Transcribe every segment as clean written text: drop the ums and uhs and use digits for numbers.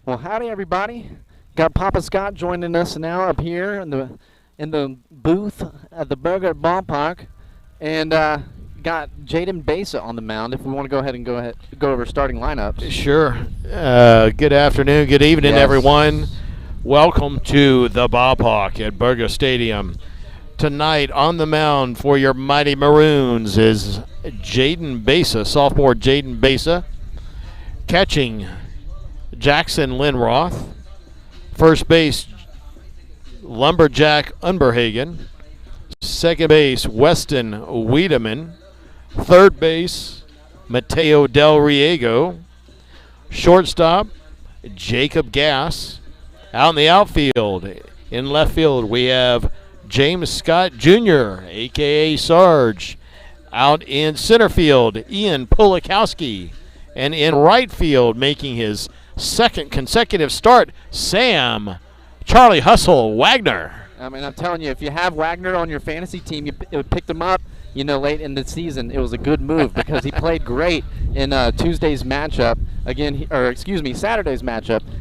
Well, howdy everybody. Got Papa Scott joining us now up here in the booth at the Burger Ballpark, and got Jaden Besa on the mound. If we want to go over starting lineups. Sure. Good afternoon, good evening, Yes. everyone. Welcome to the ballpark at Burger Stadium. Tonight on the mound for your Mighty Maroons is Jaden Besa, sophomore Jaden Besa. Catching, Jackson Linroth. First base, Lumberjack Unberhagen. Second base, Weston Wiedemann. Third base, Mateo Del Riego. Shortstop, Jacob Gass. Out in the outfield, in left field, we have James Scott Jr., a.k.a. Sarge. Out in center field, Ian Pulikowski. And in right field, making his second consecutive start, Sam Charlie Hustle Wagner. I mean, I'm telling you, if you have Wagner on your fantasy team, you picked him up, late in the season. It was a good move because he played great in Saturday's matchup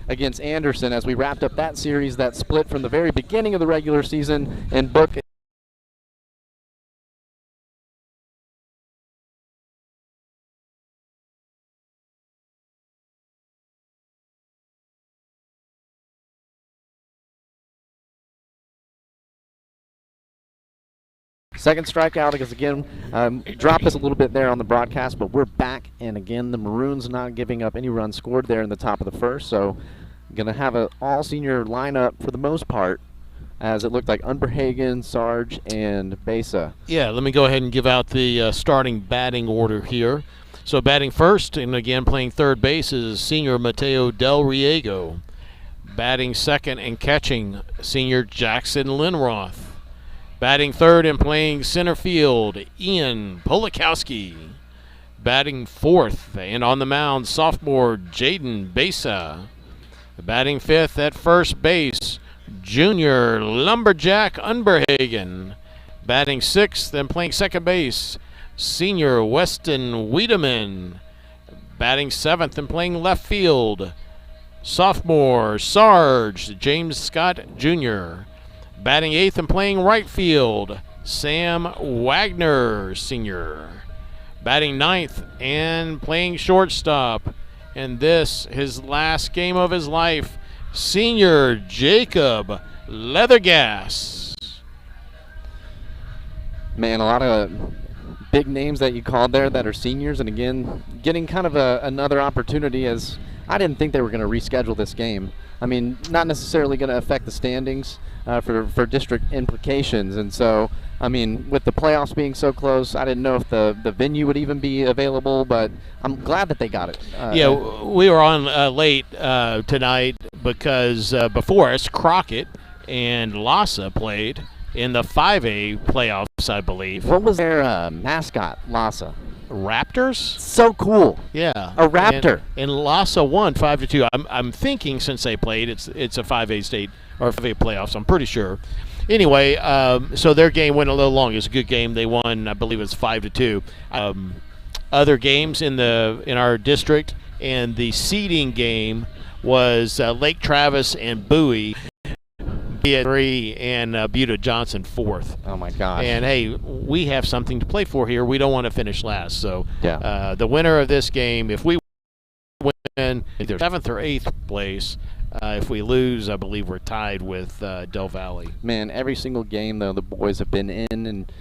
against Anderson as we wrapped up that series that split from the very beginning of the regular season and booked. Second strikeout because, again, dropped us a little bit there on the broadcast, but we're back. And, again, the Maroons not giving up any runs scored there in the top of the first. So going to have an all-senior lineup for the most part, as it looked like Unberhagen, Sarge, and Besa. Yeah, let me go ahead and give out the starting batting order here. So batting first, and again playing third base, is senior Mateo Del Riego. Batting second and catching, senior Jackson Linroth. Batting third and playing center field, Ian Pulikowski. Batting fourth and on the mound, sophomore Jaden Besa. Batting fifth at first base, junior Lumberjack Unberhagen. Batting sixth and playing second base, senior Weston Wiedemann. Batting seventh and playing left field, sophomore Sarge James Scott Jr. Batting eighth and playing right field, Sam Wagner, senior. Batting ninth and playing shortstop, and this, his last game of his life, senior Jacob Leathergas. Man, a lot of big names that you called there that are seniors, and again, getting kind of another opportunity, as I didn't think they were going to reschedule this game. I mean, not necessarily going to affect the standings for district implications. And so, I mean, with the playoffs being so close, I didn't know if the venue would even be available, but I'm glad that they got it. We were on late tonight because before us, Crockett and Lhasa played in the 5A playoffs, I believe. What was their mascot, Lhasa? Raptors? So cool. Yeah. A raptor. And Lhasa won 5-2. I'm thinking since they played, it's a 5A state or 5A playoffs. I'm pretty sure. Anyway, so their game went a little long. It was a good game. They won, I believe it was 5-2. Other games in our district, and the seeding game was Lake Travis and Bowie. At 3 and Buda Johnson 4th. Oh my gosh! And hey, we have something to play for here. We don't want to finish last. So yeah. The winner of this game, if we win, either 7th or 8th place. If we lose, I believe we're tied with Del Valle. Man, every single game though the boys have been in, and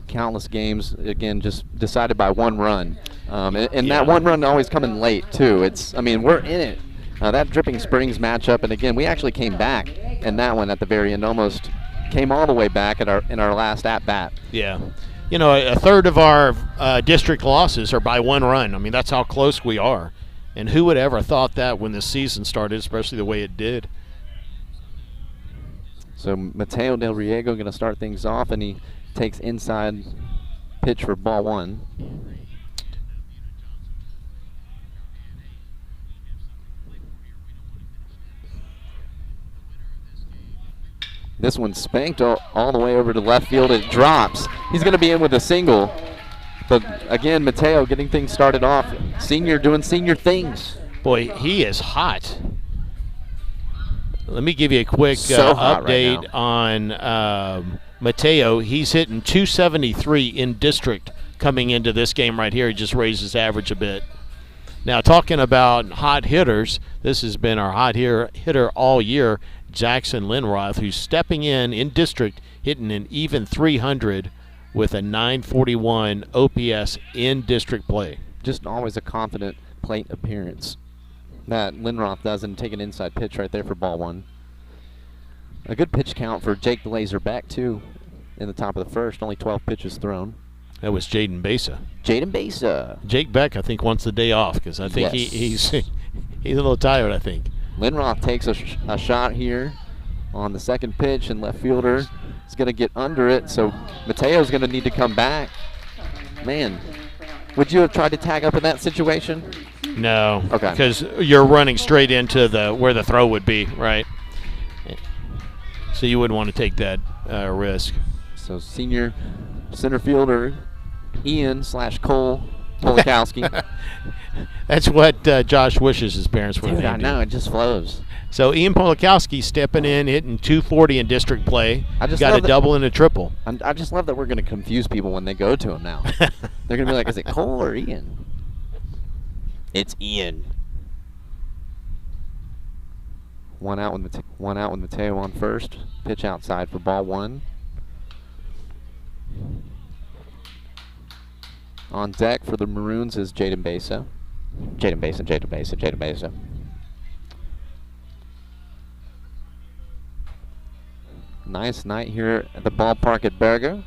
countless games again just decided by one run, and that one run always coming late too. We're in it. That Dripping Springs matchup, and again, we actually came back in that one at the very end, almost came all the way back in our last at-bat. Yeah. A third of our district losses are by one run. I mean, that's how close we are. And who would ever thought that when the season started, especially the way it did? So Mateo Del Riego going to start things off, and he takes inside pitch for ball one. This one spanked all the way over to left field. It drops. He's going to be in with a single. But again, Mateo getting things started off. Senior doing senior things. Boy, he is hot. Let me give you a quick update on Mateo. He's hitting 273 in district coming into this game right here. He just raised his average a bit. Now, talking about hot hitters, this has been our hot hitter all year, Jackson Linroth, who's stepping in district, hitting an even 300 with a 941 OPS in district play. Just always a confident plate appearance that Linroth does, and take an inside pitch right there for ball one. A good pitch count for Jake the Laser Beck, too, in the top of the first. Only 12 pitches thrown. That was Jaden Besa. Jaden Besa. Jake Beck, I think, wants the day off because I think he's a little tired, I think. Linroth takes a shot here on the second pitch, and left fielder is going to get under it, so Mateo's going to need to come back. Man, would you have tried to tag up in that situation? No. Okay. Because you're running straight into where the throw would be, right? So you wouldn't want to take that risk. So senior center fielder Ian/Cole Polikowski. That's what Josh wishes his parents would have. I know, it just flows. So Ian Polikowski stepping in, hitting 240 in district play. Got a double and a triple. I just love that we're going to confuse people when they go to him now. They're going to be like, is it Cole or Ian? It's Ian. One out with Mateo on first. Pitch outside for ball one. On deck for the Maroons is Jaden Besa. Jaden Besa. Nice night here at the ballpark at Berger.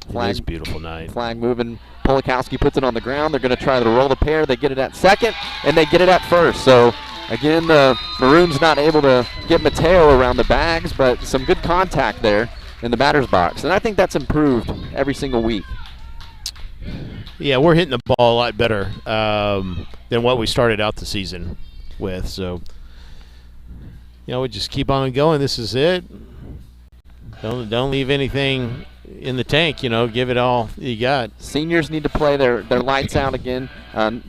It is a beautiful night. Flag moving. Polikowski puts it on the ground. They're going to try to roll the pair. They get it at second, and they get it at first. So, again, the Maroons not able to get Mateo around the bags, but some good contact there in the batter's box. And I think that's improved every single week. Yeah, we're hitting the ball a lot better than what we started out the season with. So, we just keep on going. This is it. Don't leave anything in the tank, give it all you got. Seniors need to play their lights out again.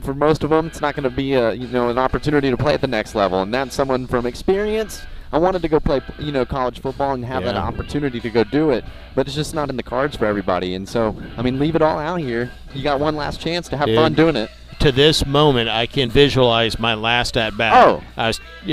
For most of them, it's not going to be an opportunity to play at the next level, and that's someone from experience. I wanted to go play college football and have that opportunity to go do it, but it's just not in the cards for everybody. And so, leave it all out here. You got one last chance to have fun doing it. To this moment, I can visualize my last at bat. Oh, I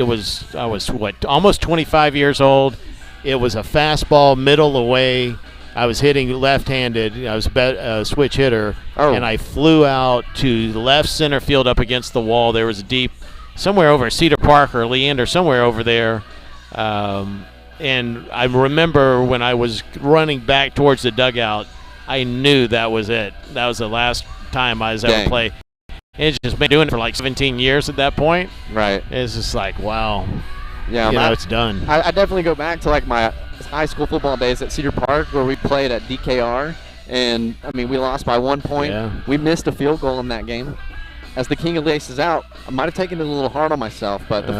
was almost 25 years old. It was a fastball middle away. I was hitting left-handed. I was a switch hitter, and I flew out to the left center field up against the wall. There was a deep, somewhere over Cedar Park or Leander, somewhere over there. And I remember when I was running back towards the dugout, I knew that was it. That was the last time I was ever playing. It's just been doing it for like 17 years at that point. Right. It's just like, wow. Yeah, it's done. I definitely go back to like my high school football days at Cedar Park where we played at DKR, and we lost by 1 point. Yeah. We missed a field goal in that game. As the king of laces out, I might have taken it a little hard on myself, but the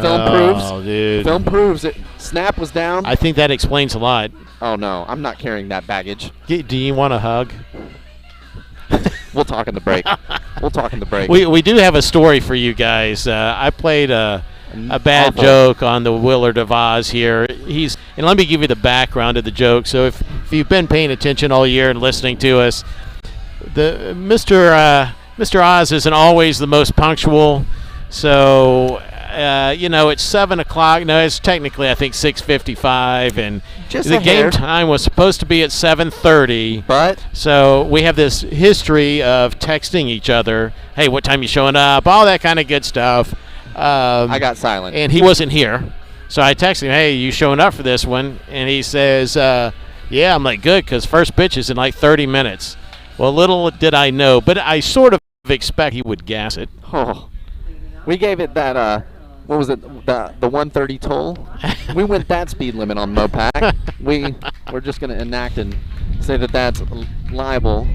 film proves it. Snap was down. I think that explains a lot. Oh no, I'm not carrying that baggage. Do you want a hug? We'll talk in the break. We do have a story for you guys. I played a bad joke on the Willard of Oz here. And let me give you the background of the joke. So if you've been paying attention all year and listening to us, Mr. Oz isn't always the most punctual. So it's 7 o'clock. No, it's technically I think 6:55, and the game time was supposed to be at 7:30. But so we have this history of texting each other. Hey, what time you showing up? All that kind of good stuff. I got silent. And he wasn't here. So I texted him, hey, you showing up for this one? And he says, yeah. I'm like, good, because first pitch is in like 30 minutes. Well, little did I know, but I sort of expect he would gas it. Oh. We gave it that, what was it, the 130 toll? We went that speed limit on Mopac. We're just going to enact and say that that's liable.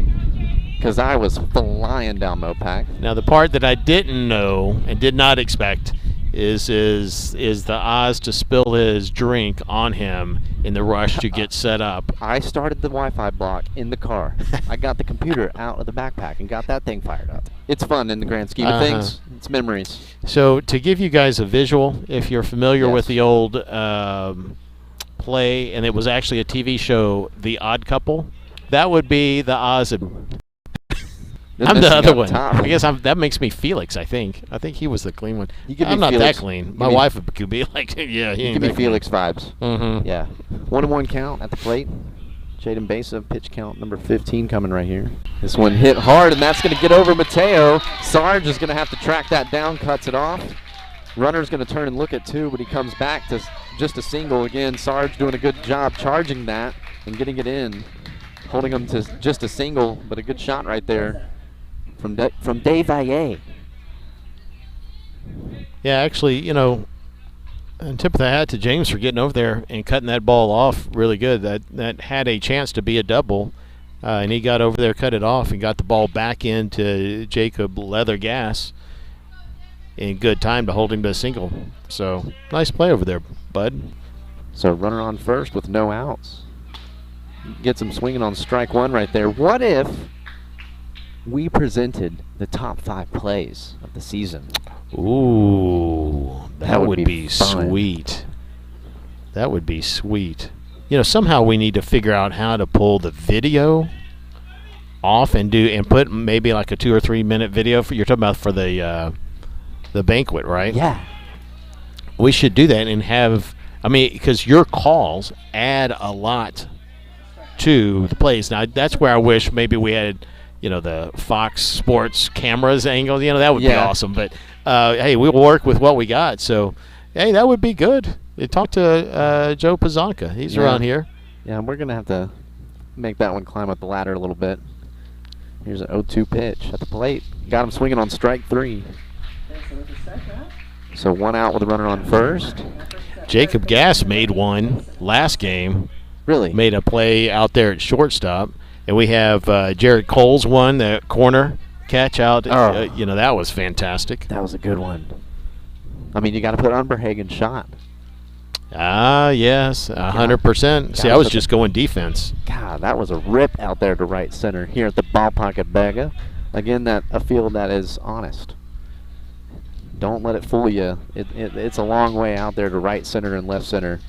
Because I was flying down Mopac. Now, the part that I didn't know and did not expect is the Oz to spill his drink on him in the rush to get set up. I started the Wi-Fi block in the car. I got the computer out of the backpack and got that thing fired up. It's fun in the grand scheme of things. It's memories. So to give you guys a visual, if you're familiar with the old play, and it was actually a TV show, The Odd Couple, that would be the Oz. I'm the other one. Top. I guess that makes me Felix. I think he was the clean one. I'm not Felix. that clean. My wife could be like, yeah, he ain't give me that Felix clean. vibes. Mm-hmm. Yeah, 1-1 count at the plate. Jaden Besa, pitch count number 15 coming right here. This one hit hard, and that's going to get over Mateo. Sarge is going to have to track that down, cuts it off. Runner's going to turn and look at two, but he comes back to just a single again. Sarge doing a good job charging that and getting it in, holding him to just a single, but a good shot right there from Valle. Yeah, actually, and tip of the hat to James for getting over there and cutting that ball off really good. That had a chance to be a double, and he got over there, cut it off, and got the ball back into Jacob Leathergas in good time to hold him to a single. So nice play over there, bud. So runner on first with no outs. Gets him swinging on strike one right there. What if we presented the top 5 plays of the season? Ooh, that would be fun. sweet. That would be sweet. Somehow we need to figure out how to pull the video off and put maybe like a 2 or 3 minute video you're talking about for the banquet, right? Yeah. We should do that and have, because your calls add a lot to the plays. Now, that's where I wish maybe we had, the Fox Sports cameras angle. That would be awesome. But, hey, we'll work with what we got. So, hey, that would be good. Talk to Joe Pazanka. He's around here. Yeah, we're going to have to make that one climb up the ladder a little bit. Here's an 0-2 pitch at the plate. Got him swinging on strike 3. So 1 out with a runner on first. Jacob Gass made one last game. Really? Made a play out there at shortstop. And we have Jared Cole's one, the corner catch out. Oh. That was fantastic. That was a good one. You got to put Unberhagen shot. Yes, 100%. See, I was just going defense. God, that was a rip out there to right center here at the ballpark at Bega. Again, a field that is honest. Don't let it fool you. It's a long way out there to right center and left center.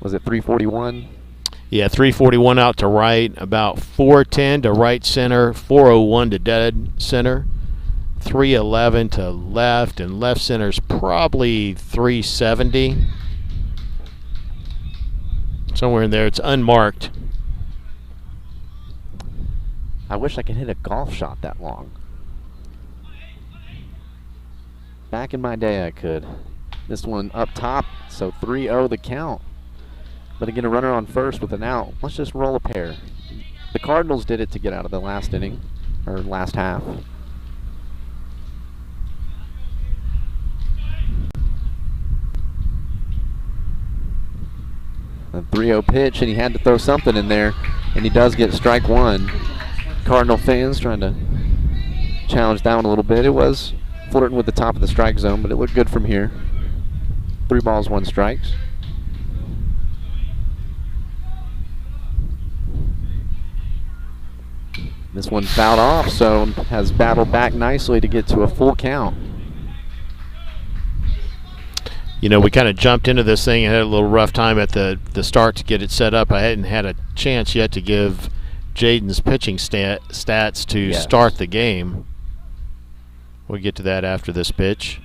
Was it 341? Yeah, 341 out to right, about 410 to right center, 401 to dead center, 311 to left, and left center's probably 370. Somewhere in there. It's unmarked. I wish I could hit a golf shot that long. Back in my day, I could. This one up top, so 3-0 the count. But again, a runner on first with an out. Let's just roll a pair. The Cardinals did it to get out of the last inning, or last half. A 3-0 pitch, and he had to throw something in there, and he does get strike 1. Cardinal fans trying to challenge that one a little bit. It was flirting with the top of the strike zone, but it looked good from here. 3 balls, 1 strikes. This one fouled off, so has battled back nicely to get to a full count. We kind of jumped into this thing and had a little rough time at the start to get it set up. I hadn't had a chance yet to give Jaden's pitching stats to start the game. We'll get to that after this pitch.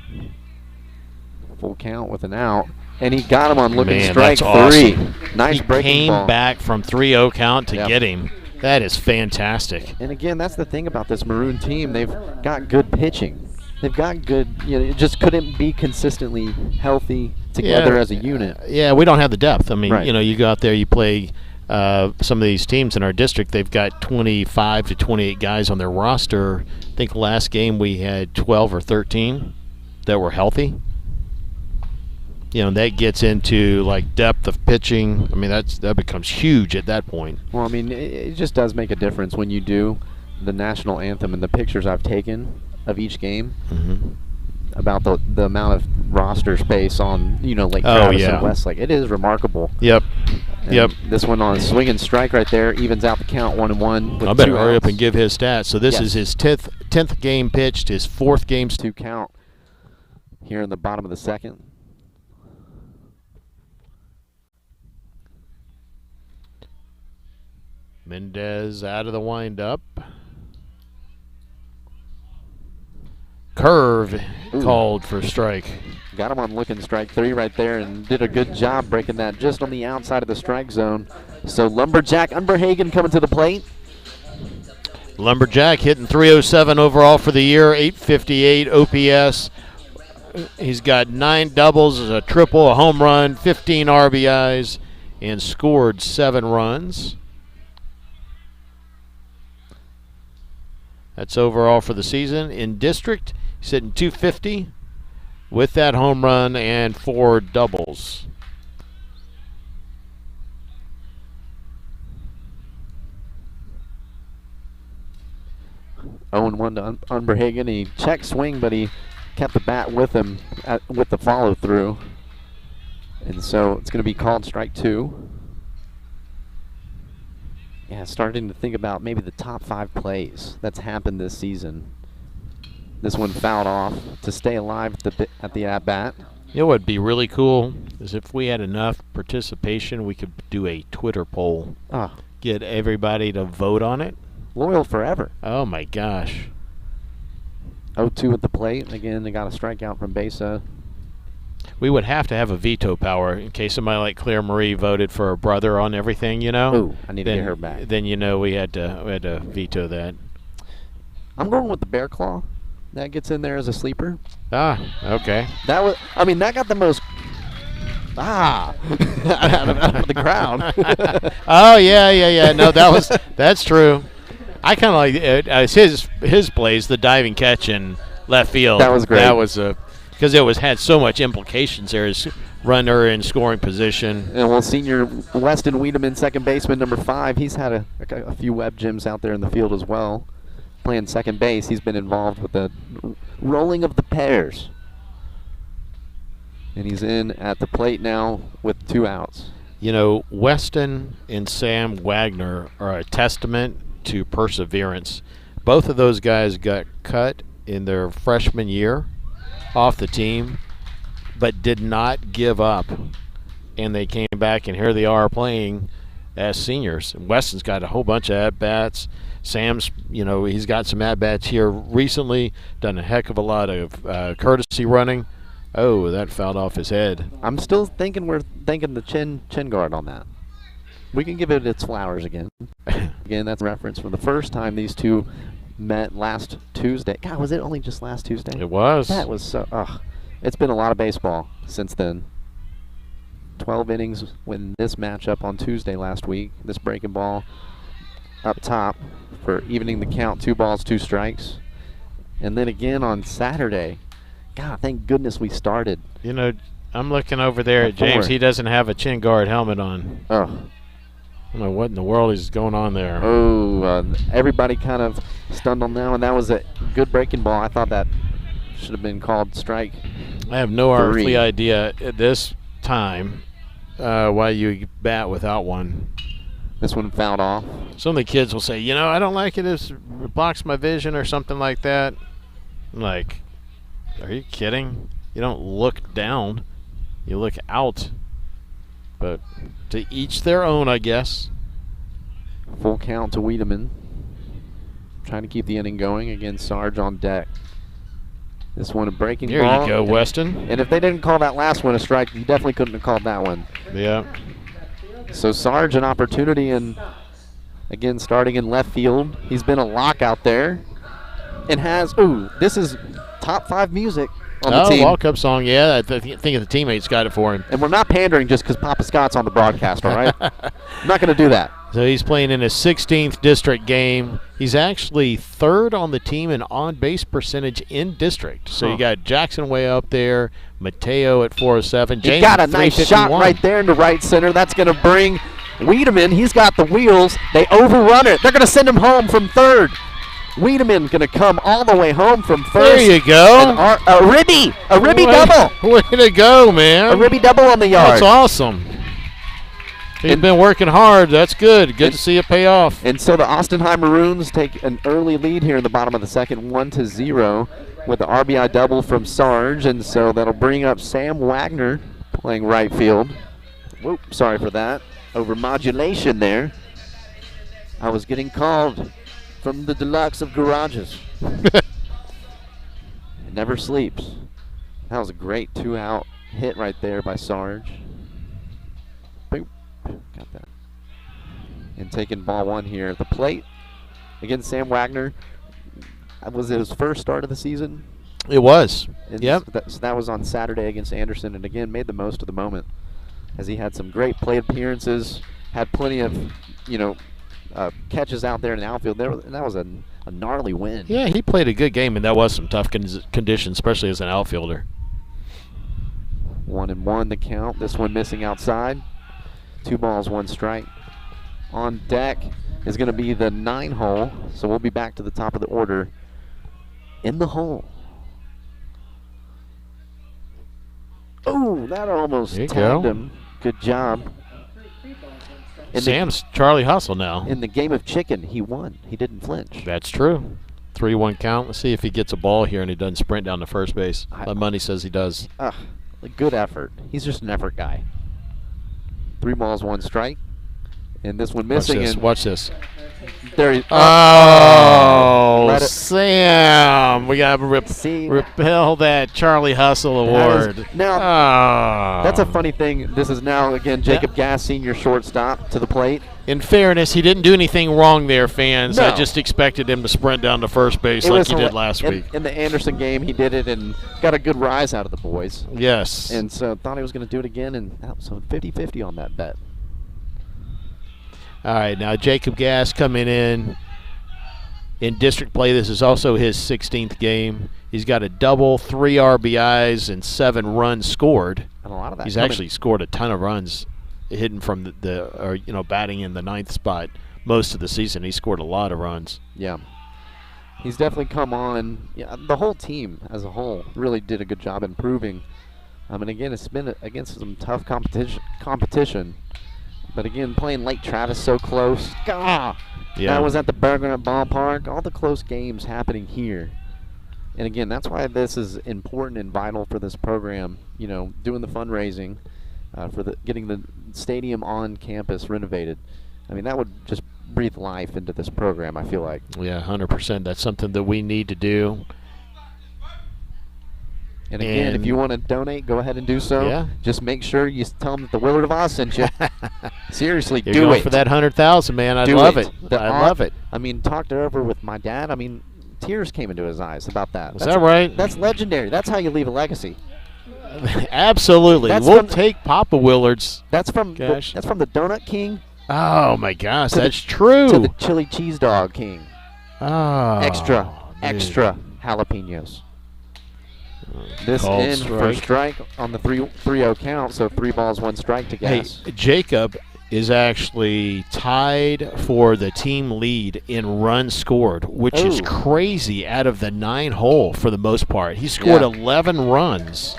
Full count with an out. And he got him on looking strike 3. Awesome. Nice breaking ball. He came back from 3-0 count to get him. That is fantastic. And again, that's the thing about this Maroon team. They've got good pitching. They've got good, it just couldn't be consistently healthy together as a unit. Yeah, we don't have the depth. Right. You go out there, you play some of these teams in our district, they've got 25 to 28 guys on their roster. I think last game we had 12 or 13 that were healthy. That gets into like depth of pitching. That becomes huge at that point. Well, it just does make a difference when you do the national anthem and the pictures I've taken of each game. Mm-hmm. about the amount of roster space on Lake Oh, Travis yeah. and Westlake. It is remarkable. Yep. And Yep. This one on a swing and strike right there evens out the count 1-1. I better hurry up and give his stats. So this Yes. is his 10th game pitched, his 4th game. 2 count here in the bottom of the second. Mendez out of the windup. Curve called for strike. Got him on looking strike 3 right there and did a good job breaking that just on the outside of the strike zone. So Lumberjack Unberhagen coming to the plate. Lumberjack hitting 307 overall for the year, 858 OPS. He's got 9 doubles, a triple, a home run, 15 RBIs, and scored 7 runs. That's overall for the season. In district, he's hitting 250 with that home run and 4 doubles. Oh, 1 to Unberhagen. He checked swing, but he kept the bat with him with the follow through. And so it's going to be called strike 2. Yeah, starting to think about maybe the top 5 plays that's happened this season. This one fouled off to stay alive at the at-bat. You know what would be really cool is if we had enough participation, we could do a Twitter poll. Get everybody to vote on it. Loyal forever. Oh, my gosh. 0-2 at the plate. Again, they got a strikeout from Besa. We would have to have a veto power in case somebody like Claire Marie voted for her brother on everything, Ooh, I need to get her back. Then we had to veto that. I'm going with the Bear Claw. That gets in there as a sleeper. Okay. That got the most out of the crowd. Oh yeah. No, that's true. I kind of like it. His plays, the diving catch in left field. That was great. That was because it had so much implications there. His runner in scoring position. And senior Weston Wiedemann, second baseman, number 5. He's had a few web gyms out there in the field as well. Playing second base, he's been involved with the rolling of the pairs. And he's in at the plate now with 2 outs. Weston and Sam Wagner are a testament to perseverance. Both of those guys got cut in their freshman year off the team, but did not give up. And they came back, and here they are playing as seniors. Weston's got a whole bunch of at-bats. Sam's, he's got some at-bats here recently, done a heck of a lot of courtesy running. Oh, that fouled off his head. I'm still thinking we're thinking the chin guard on that. We can give it its flowers again. Again, that's a reference from the first time these two met last Tuesday. God, was it only just last Tuesday? It was. That was so. It's been a lot of baseball since then. 12 innings win this matchup on Tuesday last week. This breaking ball up top for evening the count, 2 balls, 2 strikes. And then again on Saturday. God, thank goodness we started. I'm looking over there at James. He doesn't have a chin guard helmet on. I don't know what in the world is going on there. Everybody kind of stunned on that one. That was a good breaking ball. I thought that should have been called strike. I have no earthly idea at this time why you bat without one. This one fouled off. Some of the kids will say, I don't like it. It blocks my vision or something like that. I'm like, are you kidding? You don't look down. You look out. But to each their own, I guess. Full count to Wiedemann. Trying to keep the inning going. Again, Sarge on deck. This one a breaking ball. There you go, Weston. And if they didn't call that last one a strike, you definitely couldn't have called that one. Yeah. So Sarge an opportunity, and again starting in left field. He's been a lock out there. And has, this is top 5 music on the team. Walk-up song, yeah. I think the teammates got it for him. And we're not pandering just because Papa Scott's on the broadcast, all right? I'm not going to do that. So he's playing in his 16th district game. He's actually 3rd on the team in on-base percentage in district. So you got Jackson way up there, Mateo at 407. He got a nice shot right there into right center. That's going to bring Wiedemann. He's got the wheels. They overrun it. They're going to send him home from 3rd. Wiedemann going to come all the way home from first. There you go. A ribby double. Way to go, man. A ribby double on the yard. That's awesome. He's been working hard. That's good. Good to see it pay off. And so the Austin High Maroons take an early lead here in the bottom of the second, 1-0, with the RBI double from Sarge. And so that'll bring up Sam Wagner playing right field. Whoop, sorry for that. Over modulation there. I was getting called from the deluxe of garages. It never sleeps. That was a great 2-out hit right there by Sarge. Boop. Got that. And taking ball one here at the plate. Again, Sam Wagner. Was it his first start of the season? It was. Yep. So that was on Saturday against Anderson, and again made the most of the moment, as he had some great plate appearances, had plenty of, catches out there in the outfield. That was a gnarly win. Yeah, he played a good game, and that was some tough conditions, especially as an outfielder. 1-1 the count. This one missing outside. 2 balls, 1 strike. On deck is going to be the 9 hole, so we'll be back to the top of the order in the hole. Oh, that almost tagged him. Good job. Sam's Charlie Hustle now. In the game of chicken, he won. He didn't flinch. That's true. 3-1 count. Let's see if he gets a ball here and he doesn't sprint down to first base. My money says he does. Good effort. He's just an effort guy. 3 balls, 1 strike. And this one missing. Watch this. There he. Sam! We got to repel that Charlie Hustle award. That's a funny thing. This is now again Jacob Gass, senior shortstop, to the plate. In fairness, he didn't do anything wrong there, fans. No. I just expected him to sprint down to first base like he did last week. In the Anderson game, he did it and got a good rise out of the boys. Yes. And so thought he was going to do it again, and so 50-50 on that bet. All right, now Jacob Gass coming in district play. This is also his 16th game. He's got a double, 3 RBIs, and 7 runs scored. And a lot of that. He's actually scored a ton of runs, hitting from batting in the 9th spot most of the season. He scored a lot of runs. Yeah. He's definitely come on. Yeah, the whole team as a whole really did a good job improving. And again, it's been against some tough competition. But again, playing Lake Travis so close. That was at the Bergman Ballpark. All the close games happening here. And again, that's why this is important and vital for this program. Doing the fundraising for getting the stadium on campus renovated. I mean, that would just breathe life into this program, I feel like. Yeah, 100%. That's something that we need to do. And again, if you want to donate, go ahead and do so. Yeah. Just make sure you tell them that the Willard of Oz sent you. Seriously, You're do going it. for that 100,000, man. I love it. I love it. I mean, talked it over with my dad. I mean, tears came into his eyes about that. Is that right? That's legendary. That's how you leave a legacy. Absolutely. We'll take Papa Willard's. That's from the Donut King. Oh my gosh, that's true. To the Chili Cheese Dog King. Oh. Extra jalapenos. This in for strike on the 3-0 count, so 3 balls, 1 strike to Gass. Hey, Jacob is actually tied for the team lead in runs scored, which is crazy out of the 9 hole for the most part. He scored 11 runs.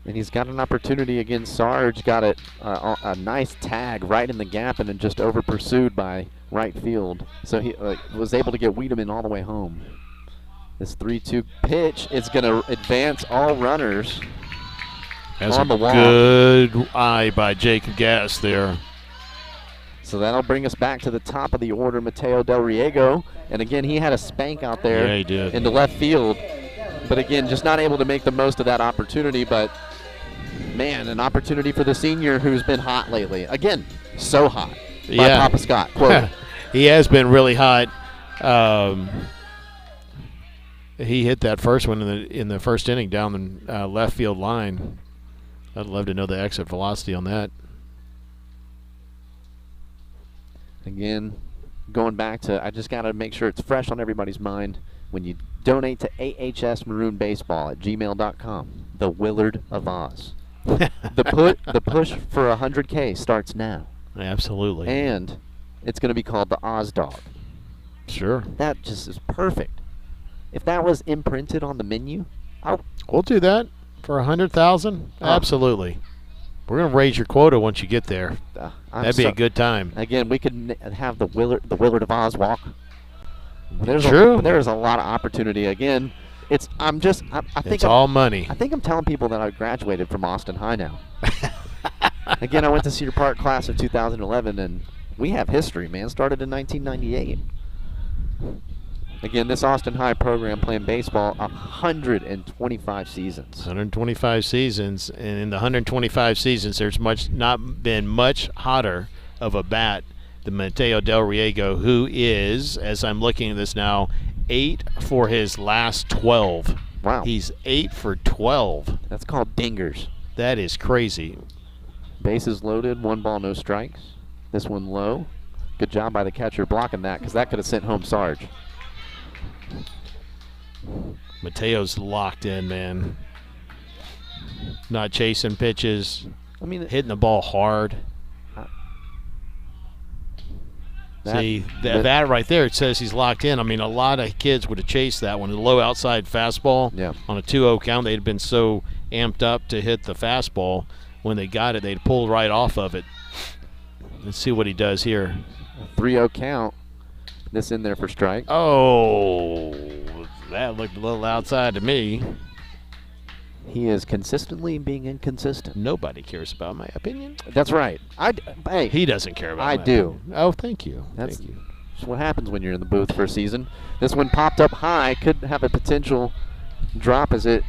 And he's got an opportunity against Sarge. Got it a nice tag right in the gap and then just over pursued by right field. So he was able to get Wiedemann all the way home. This 3-2 pitch is going to advance all runners on the wall. Good eye by Jacob Gass there. So that'll bring us back to the top of the order, Mateo Del Riego. And again, he had a spank out there into left field. But again, just not able to make the most of that opportunity. But, man, an opportunity for the senior who's been hot lately. Again, so hot by Papa Scott. Quote. He has been really hot. He hit that first one in the first inning down the left field line. I'd love to know the exit velocity on that. Again, going back to, I just got to make sure it's fresh on everybody's mind. When you donate to ahsmaroonbaseball@gmail.com, the Willard of Oz. The push for $100K starts now. Absolutely. And it's going to be called the Oz Dog. Sure. That just is perfect. If that was imprinted on the menu, We'll do that for 100,000. Absolutely. We're gonna raise your quota once you get there. That'd be a good time. Again, we could have the Willard of Oz walk. True. There's a lot of opportunity. Again, I think it's all money. I think I'm telling people that I graduated from Austin High now. Again, I went to Cedar Park class of 2011, and we have history, man. Started in 1998. Again, this Austin High program playing baseball 125 seasons. 125 seasons, and in the 125 seasons, there's not been much hotter of a bat than Mateo Del Riego, who is, as I'm looking at this now, 8 for his last 12. Wow. He's 8 for 12. That's called dingers. That is crazy. Bases loaded, 1 ball, no strikes. This one low. Good job by the catcher blocking that, because that could have sent home Sarge. Mateo's locked in, man. Not chasing pitches. I mean, hitting the ball hard. That right there, it says he's locked in. I mean, a lot of kids would have chased that one. A low outside fastball on a 2-0 count. They'd been so amped up to hit the fastball. When they got it, they'd pull right off of it. Let's see what he does here. 3-0 count. This in there for strike. Oh, that looked a little outside to me. He is consistently being inconsistent. Nobody cares about my opinion. That's right. Hey, he doesn't care about I my do. opinion. Oh, thank you. That's what happens when you're in the booth for a season. This one popped up high. Could have a potential drop as the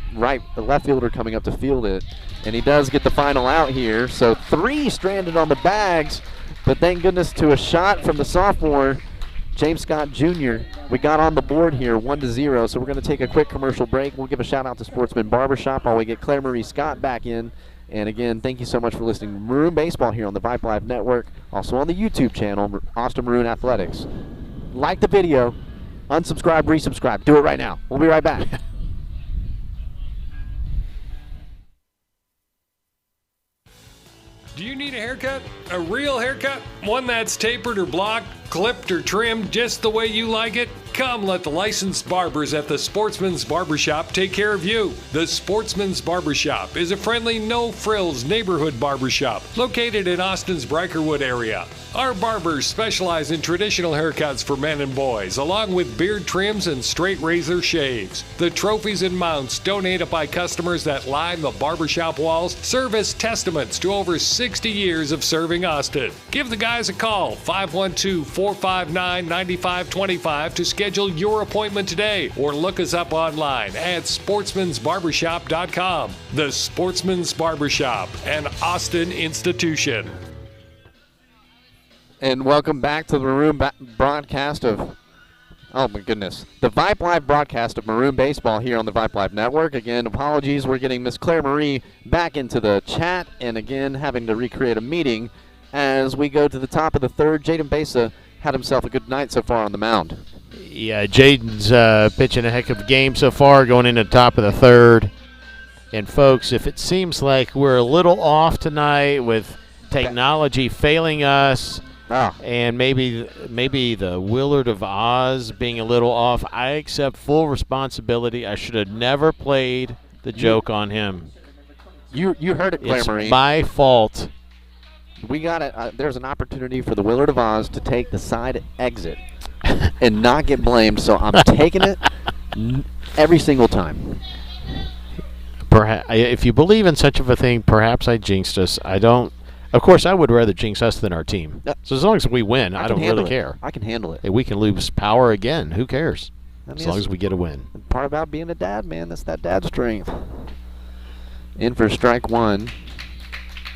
left fielder coming up to field it. And he does get the final out here. So 3 stranded on the bags. But thank goodness to a shot from the sophomore, James Scott Jr. We got on the board here 1-0, so we're going to take a quick commercial break. We'll give a shout out to Sportsman Barbershop while we get Claire Marie Scott back in. And again, thank you so much for listening to Maroon Baseball here on the Vibe Live Network, also on the YouTube channel, Austin Maroon Athletics. Like the video, unsubscribe, resubscribe. Do it right now. We'll be right back. Do you need a haircut? A real haircut? One that's tapered or blocked, clipped or trimmed just the way you like it? Come let the licensed barbers at the Sportsman's Barbershop take care of you. The Sportsman's Barbershop is a friendly, no-frills neighborhood barbershop located in Austin's Brikerwood area. Our barbers specialize in traditional haircuts for men and boys, along with beard trims and straight razor shaves. The trophies and mounts donated by customers that line the barbershop walls serve as testaments to over 60 years of serving Austin. Give the guys a call, 512-459-9525 to schedule your appointment today, or look us up online at sportsmansbarbershop.com. The Sportsman's Barbershop, an Austin institution. And welcome back to the Maroon broadcast of, oh my goodness, the Vibe Live broadcast of Maroon Baseball here on the Vibe Live Network. Again, apologies, we're getting Miss Claire Marie back into the chat, and again, having to recreate a meeting as we go to the top of the third. Jaden Besa had himself a good night so far on the mound. Yeah, Jaden's pitching a heck of a game so far, going into the top of the third. And folks, if it seems like we're a little off tonight with technology failing us, and maybe the Willard of Oz being a little off, I accept full responsibility. I should have never played the joke on him. You heard it, Claire Marie. It's my fault. We got it. There's an opportunity for the Willard of Oz to take the side exit and not get blamed, so I'm taking it every single time. Perhaps, if you believe in such of a thing, perhaps I jinxed us. I don't. Of course, I would rather jinx us than our team. So as long as we win, I don't really care. I can handle it. Hey, we can lose power again. Who cares? I mean, as long as we get a win. Part about being a dad, man. That's that dad strength. In for strike one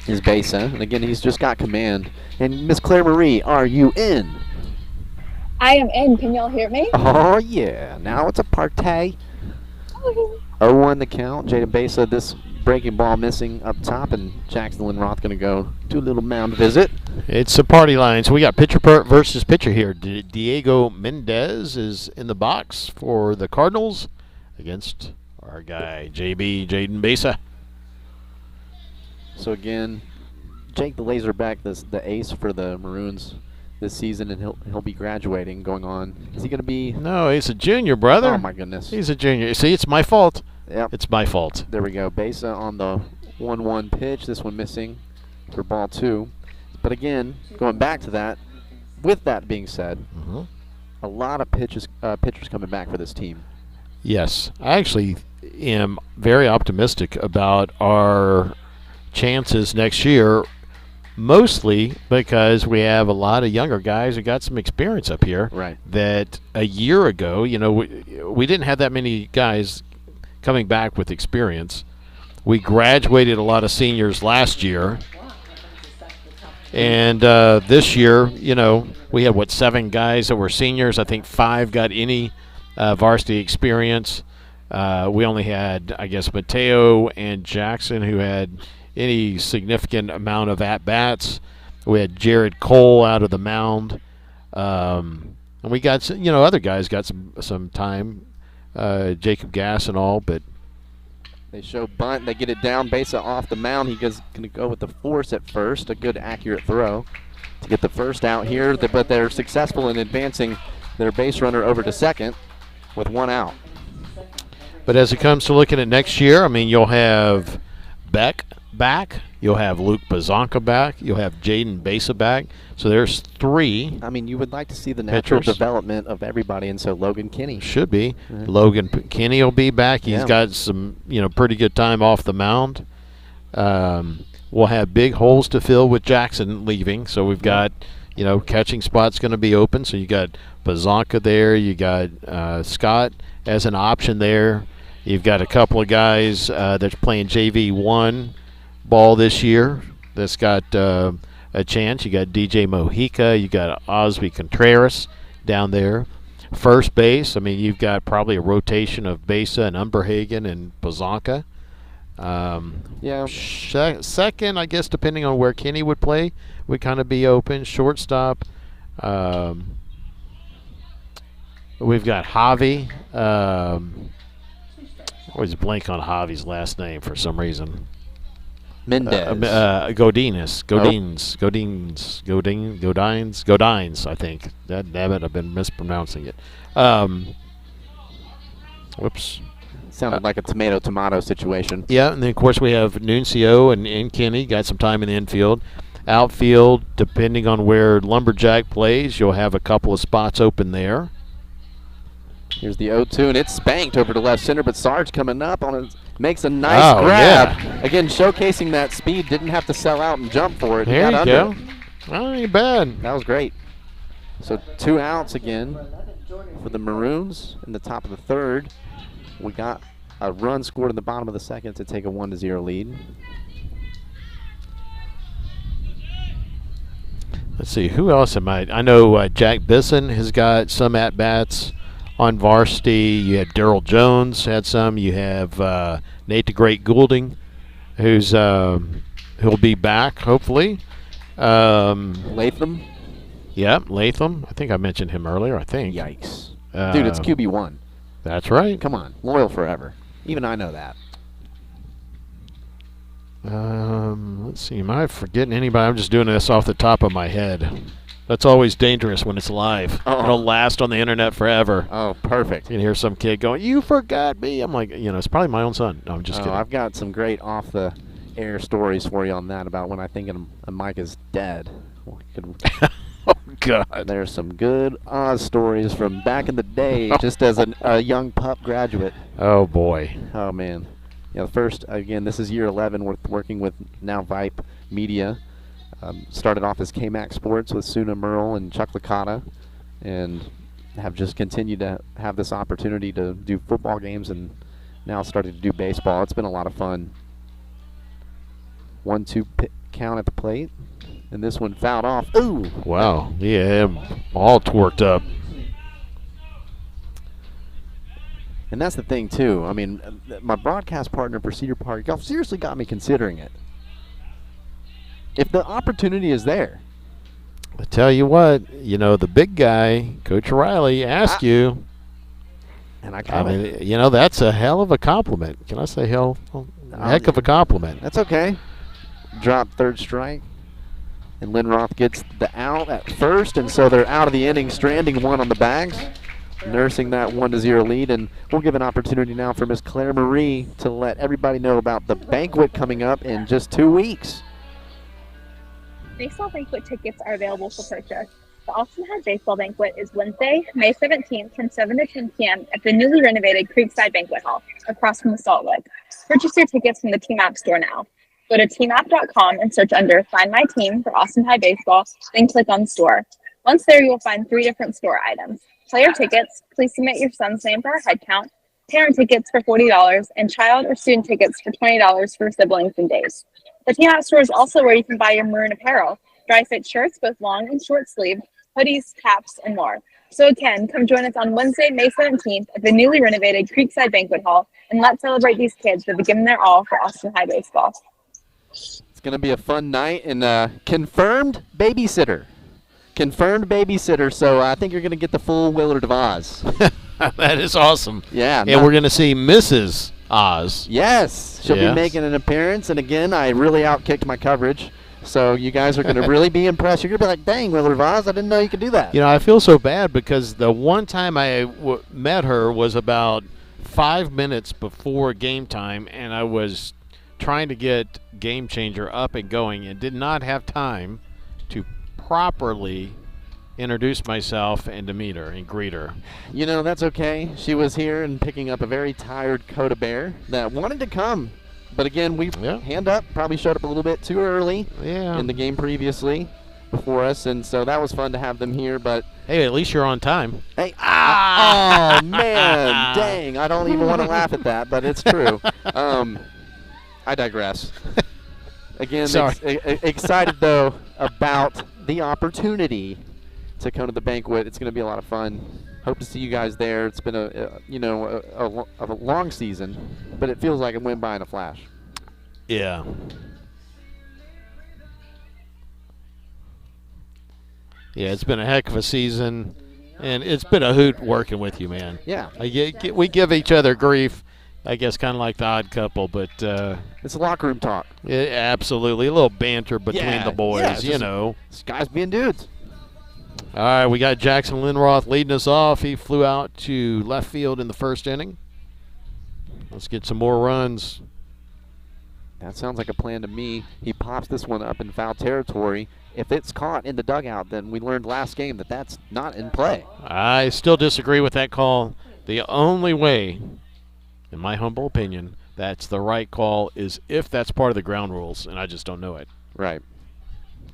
is Besa. And again, he's just got command. And Miss Claire Marie, are you in? I am in. Can y'all hear me? Oh, yeah. Now it's a partay. 0-1 the count. Jaden Besa, this breaking ball missing up top, and Jackson Roth going to go to a little mound visit. It's a party line. So we got pitcher versus pitcher here. Diego Mendez is in the box for the Cardinals against our guy, Jaden Besa. So again, Jake the Laserback, the ace for the Maroons, this season, and he'll be graduating, going on. Is he going to be? No, he's a junior, brother. Oh my goodness. He's a junior. See, it's my fault. Yep. It's my fault. There we go. Besa on the 1-1 pitch. This one missing for ball 2. But again, going back to that, with that being said, a lot of pitchers coming back for this team. Yes, I actually am very optimistic about our chances next year, mostly because we have a lot of younger guys who got some experience up here. Right. That a year ago, we didn't have that many guys coming back with experience. We graduated a lot of seniors last year. And this year, we had, 7 guys that were seniors. I think 5 got any varsity experience. We only had, I guess, Mateo and Jackson who had any significant amount of at-bats. We had Jared Cole out of the mound. And we got, other guys got some time, Jacob Gass and all, but they show bunt. They get it down. Besa off the mound. He goes going to go with the force at first. A good, accurate throw to get the first out here. But they're successful in advancing their base runner over to second with 1 out. But as it comes to looking at next year, I mean, you'll have Beck back. You'll have Luke Bazanka back. You'll have Jaden Besa back. So there's 3. I mean, you would like to see the natural pitchers. Development of everybody, and so Logan Kinney. Should be. Logan Kinney will be back. He's got some, pretty good time off the mound. We'll have big holes to fill with Jackson leaving. So we've got, catching spots going to be open. So you got Bazanka there. You got Scott as an option there. You've got a couple of guys that's playing JV1 ball this year that's got a chance. You got DJ Mojica. You got Osby Contreras down there. First base, I mean, you've got probably a rotation of Besa and Umberhagen and Bazanka. Second, I guess, depending on where Kenny would play, would kind of be open. Shortstop, we've got Javi. Always blank on Javi's last name for some reason. Mendez. Godines, I think. Damn it, I've been mispronouncing it. Whoops. Sounded like a tomato situation. Yeah, and then, of course, we have Nuncio and Kenny. Got some time in the infield. Outfield, depending on where Lumberjack plays, you'll have a couple of spots open there. Here's the 0-2, and it's spanked over to left center, but Sarge coming up on it, makes a nice grab. Yeah. Again, showcasing that speed, didn't have to sell out and jump for it. There He got you under go. it. Well, ain't bad. That was great. So 2 outs again for the Maroons in the top of the 3rd. We got a run scored in the bottom of the 2nd to take a 1-0 lead. Let's see, who else am I know Jack Bisson has got some at-bats on varsity. You had Daryl Jones had some. You have Nate the Great Goulding, who's he'll be back hopefully. Latham. Yeah, Latham. I think I mentioned him earlier. I think. Yikes. Dude, it's QB1. That's right. Come on, loyal forever. Even I know that. Let's see. Am I forgetting anybody? I'm just doing this off the top of my head. That's always dangerous when it's live. It'll last on the internet forever. Oh, perfect. You can hear some kid going, "You forgot me." I'm like, it's probably my own son. No, I'm just kidding. I've got some great off-the-air stories for you on that about when I think a mic is dead. Oh, God. There's some good Oz stories from back in the day, just as a young pup graduate. Oh, boy. Oh, man. First, again, this is year 11. We're working with now Vipe Media. Started off as K-Mac Sports with Suna Merle and Chuck Licata, and have just continued to have this opportunity to do football games, and now started to do baseball. It's been a lot of fun. 1-2 count at the plate, and this one fouled off. Ooh! Wow. Yeah, all torqued up. And that's the thing, too. I mean, my broadcast partner for Cedar Park Golf seriously got me considering it. If the opportunity is there. I tell you what, the big guy, Coach Riley, asked you. And I mean, that's a hell of a compliment. Can I say heck of a compliment? That's okay. Drop 3rd strike. And Linroth gets the out at first, and so they're out of the inning, stranding one on the bags, nursing that 1-0 lead. And we'll give an opportunity now for Miss Claire Marie to let everybody know about the banquet coming up in just 2 weeks. Baseball banquet tickets are available for purchase. The Austin High Baseball Banquet is Wednesday, May 17th from 7 to 10 p.m. at the newly renovated Creekside Banquet Hall across from the Saltwood. Purchase your tickets from the Team App store now. Go to teamapp.com and search under Find My Team for Austin High Baseball, then click on Store. Once there, you will find 3 different store items. Player tickets, please submit your son's name for our head count. Parent tickets for $40, and child or student tickets for $20 for siblings and days. The Team App store is also where you can buy your maroon apparel, dry fit shirts, both long and short sleeve, hoodies, caps, and more. So again, come join us on Wednesday, May 17th at the newly renovated Creekside Banquet Hall, and let's celebrate these kids that have given their all for Austin High Baseball. It's going to be a fun night, and confirmed babysitter. Confirmed babysitter, so I think you're going to get the full Willard of Oz. That is awesome. Yeah. And we're going to see Mrs. Oz. Yes, she'll be making an appearance, and again, I really outkicked my coverage. So you guys are going to really be impressed. You're going to be like, dang, Willard Vaz, I didn't know you could do that. You know, I feel so bad because the one time I met her was about 5 minutes before game time, and I was trying to get Game Changer up and going and did not have time to properly introduce myself and to meet her and greet her. You know, that's okay. She was here and picking up a very tired Coda Bear that wanted to come. But again, hand up, probably showed up a little bit too early in the game previously before us, and so that was fun to have them here. But hey, at least you're on time. Hey, oh man, dang! I don't even want to laugh at that, but it's true. I digress. Again, excited though about the opportunity to come to the banquet. It's going to be a lot of fun. Hope to see you guys there. It's been a long season, but it feels like it went by in a flash. Yeah. Yeah, it's been a heck of a season, and it's been a hoot working with you, man. Yeah. We give each other grief, I guess, kind of like the odd couple, but it's a locker room talk. Absolutely, a little banter between the boys, you know. Guys being dudes. All right, we got Jackson Linroth leading us off. He flew out to left field in the first inning. Let's get some more runs. That sounds like a plan to me. He pops this one up in foul territory. If it's caught in the dugout, then we learned last game that that's not in play. I still disagree with that call. The only way, in my humble opinion, that's the right call is if that's part of the ground rules, and I just don't know it. Right.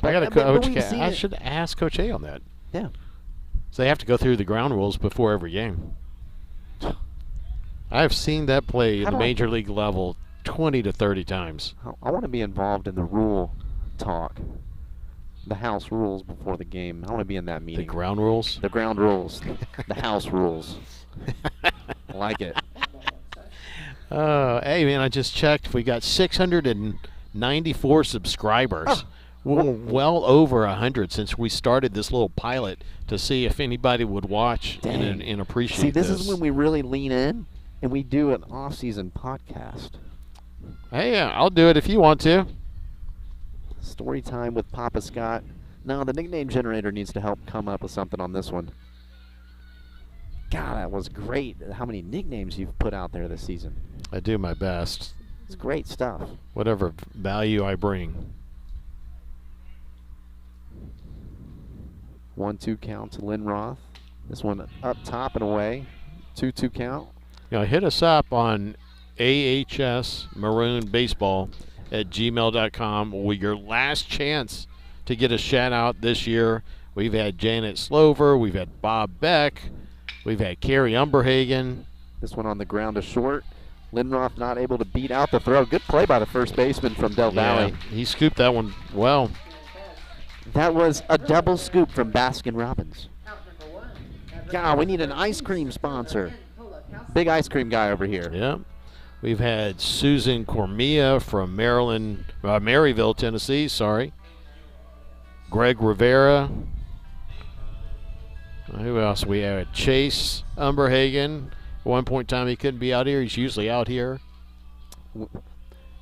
I got a coach. I should ask Coach A on that. Yeah. So they have to go through the ground rules before every game. I've seen that play at the major league level 20 to 30 times. I want to be involved in the rule talk, the house rules before the game. I want to be in that meeting. The ground rules? The ground rules. The house rules. I like it. Hey, man, I just checked. We got 694 subscribers. Oh. Well over 100 since we started this little pilot to see if anybody would watch and appreciate this. See, this is when we really lean in and we do an off-season podcast. Hey, I'll do it if you want to. Story time with Papa Scott. No, the nickname generator needs to help come up with something on this one. God, that was great. How many nicknames you've put out there this season. I do my best. It's great stuff. Whatever value I bring. 1-2 count to Linroth. This one up top and away. 2-2 count. Hit us up on ahsmaroonbaseball@gmail.com with your last chance to get a shout out this year. We've had Janet Slover. We've had Bob Beck. We've had Carrie Umberhagen. This one on the ground to short. Linroth not able to beat out the throw. Good play by the first baseman from Del Valle. He scooped that one well. That was a double scoop from Baskin Robbins. God, we need an ice cream sponsor. Big ice cream guy over here. Yeah. We've had Susan Cormia from Maryville, Tennessee, sorry. Greg Rivera. Who else we had? Chase Umberhagen. At one point in time, he couldn't be out here. He's usually out here.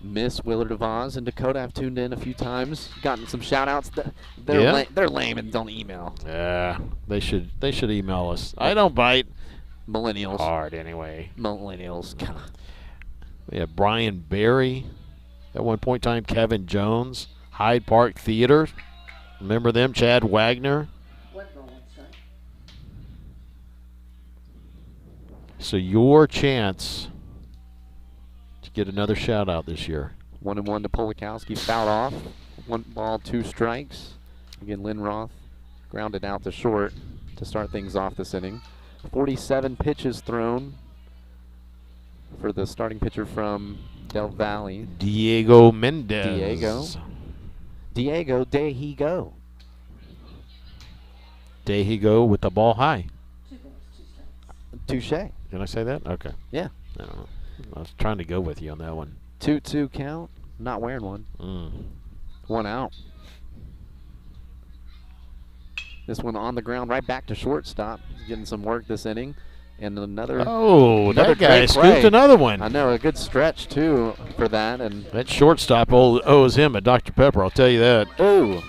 Miss Willard of Oz and Dakota. I've tuned in a few times, gotten some shout-outs. Yeah. They're lame and don't email. Yeah, they should email us. I don't bite. Millennials. Hard anyway. Millennials. God. We have Brian Barry. At one point in time, Kevin Jones. Hyde Park Theater. Remember them? Chad Wagner. So your chance to get another shout out this year. 1-1 to Polikowski, fouled off. 1 ball, 2 strikes. Again, Lynn Roth grounded out to short to start things off this inning. 47 pitches thrown for the starting pitcher from Del Valle. Diego Mendez. Diego, day he go. Day he go with the ball high. Touche. Did I say that? Okay. Yeah. I don't know. I was trying to go with you on that one. 2-2 count. Not wearing one. 1 out. This one on the ground, right back to shortstop. He's getting some work this inning. And another. Oh, another that guy great scooped play. another one. I know, a good stretch too for that. And that shortstop owes him a Dr. Pepper, I'll tell you that. oh,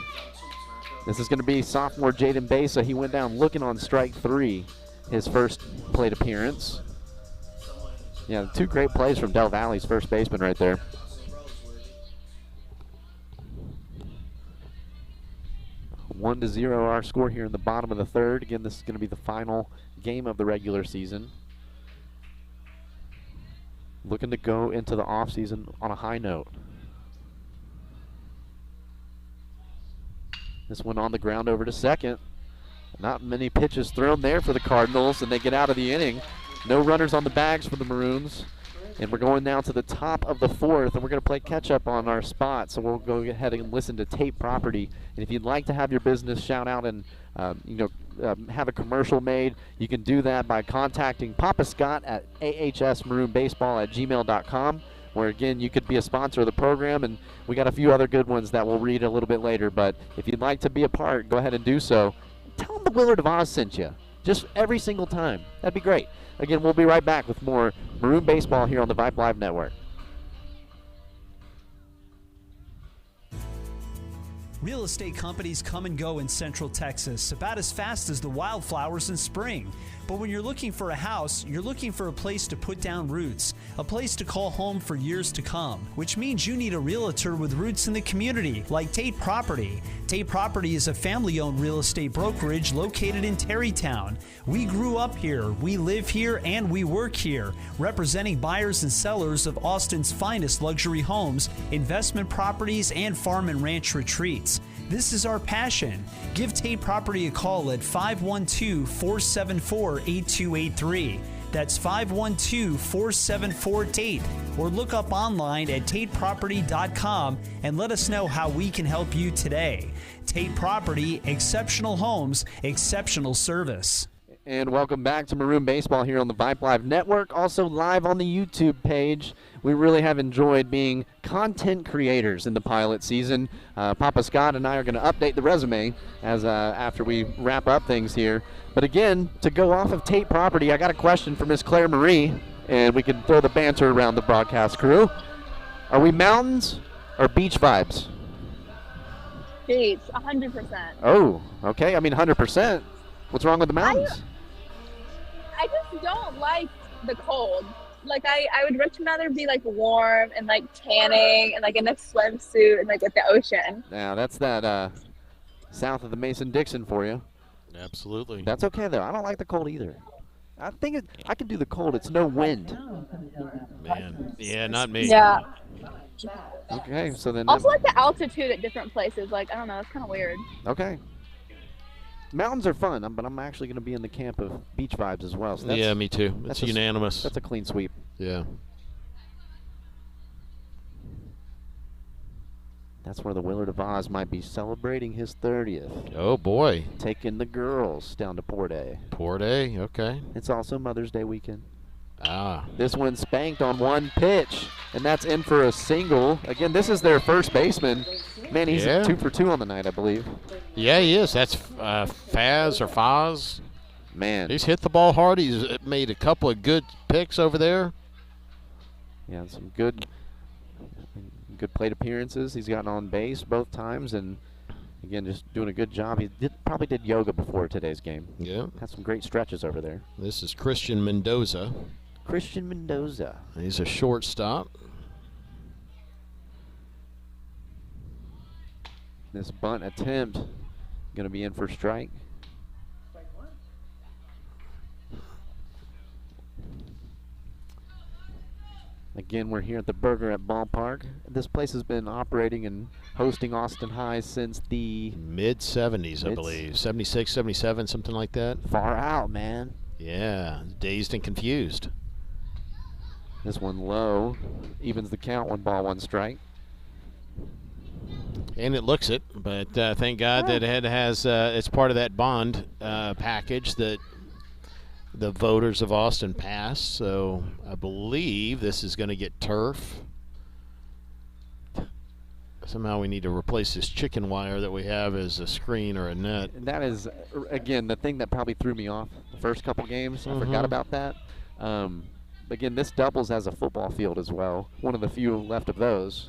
this is going to be sophomore Jaden Besa. He went down looking on strike 3, his first plate appearance. Yeah, 2 great plays from Del Valle's first baseman right there. One to 0 our score here in the bottom of the third. Again, this is going to be the final game of the regular season. Looking to go into the offseason on a high note. This one on the ground over to second. Not many pitches thrown there for the Cardinals, and they get out of the inning. No runners on the bags for the Maroons. And we're going now to the top of the 4th, and we're going to play catch-up on our spot. So we'll go ahead and listen to Tape Property. And if you'd like to have your business shout out and have a commercial made, you can do that by contacting Papa Scott at ahsmaroonbaseball@gmail.com, where, again, you could be a sponsor of the program. And we got a few other good ones that we'll read a little bit later. But if you'd like to be a part, go ahead and do so. Tell them the Willard of Oz sent you. Just every single time. That'd be great. Again, we'll be right back with more Maroon Baseball here on the Vibe Live Network. Real estate companies come and go in Central Texas about as fast as the wildflowers in spring. But when you're looking for a house, you're looking for a place to put down roots, a place to call home for years to come, which means you need a realtor with roots in the community, like Tate Property. Tate Property is a family-owned real estate brokerage located in Terrytown. We grew up here, we live here, and we work here, representing buyers and sellers of Austin's finest luxury homes, investment properties, and farm and ranch retreats. This is our passion. Give Tate Property a call at 512-474-8283. That's 512-474-TATE. Or look up online at tateproperty.com and let us know how we can help you today. Tate Property, exceptional homes, exceptional service. And welcome back to Maroon Baseball here on the Vibe Live Network, also live on the YouTube page. We really have enjoyed being content creators in the pilot season. Papa Scott and I are going to update the resume as after we wrap up things here. But again, to go off of Tate Property, I got a question for Miss Claire Marie, and we can throw the banter around the broadcast crew. Are we mountains or beach vibes? Beach, 100%. Oh, okay. I mean, 100%. What's wrong with the mountains? I just don't like the cold. Like, I would much rather be, like, warm and, like, tanning and, like, in a swimsuit and, like, at the ocean. Now, that's that south of the Mason-Dixon for you. Absolutely. That's okay, though. I don't like the cold either. I think I can do the cold. It's no wind. Man. Yeah, not me. Yeah. Okay, so then. Also, like, the altitude at different places. Like, I don't know. It's kind of weird. Okay. Mountains are fun, but I'm actually going to be in the camp of beach vibes as well. So that's, yeah, me too. It's that's unanimous. That's a clean sweep. Yeah. That's where the Willard of Oz might be celebrating his 30th. Oh, boy. Taking the girls down to Port A. Port A, okay. It's also Mother's Day weekend. Ah. This one spanked on one pitch, and that's in for a single. Again, this is their first baseman. Man, he's 2 for 2 on the night, I believe. Yeah, he is. That's Faz or Foz. Man. He's hit the ball hard. He's made a couple of good picks over there. Yeah, some good good plate appearances. He's gotten on base both times, and again, just doing a good job. He probably did yoga before today's game. Yeah. Had some great stretches over there. This is Christian Mendoza. Christian Mendoza. He's a shortstop. This bunt attempt going to be in for strike. Again, we're here at the Burger at Ballpark. This place has been operating and hosting Austin High since the Mid-70s, I believe. 76, 77, something like that. Far out, man. Yeah, dazed and confused. This one low. Evens the count, 1 ball, 1 strike. And it looks it, but thank God that it has, it's part of that bond package that the voters of Austin passed. So I believe this is going to get turf. Somehow we need to replace this chicken wire that we have as a screen or a net. And that is, again, the thing that probably threw me off the first couple games. I forgot about that. Again, this doubles as a football field as well. One of the few left of those.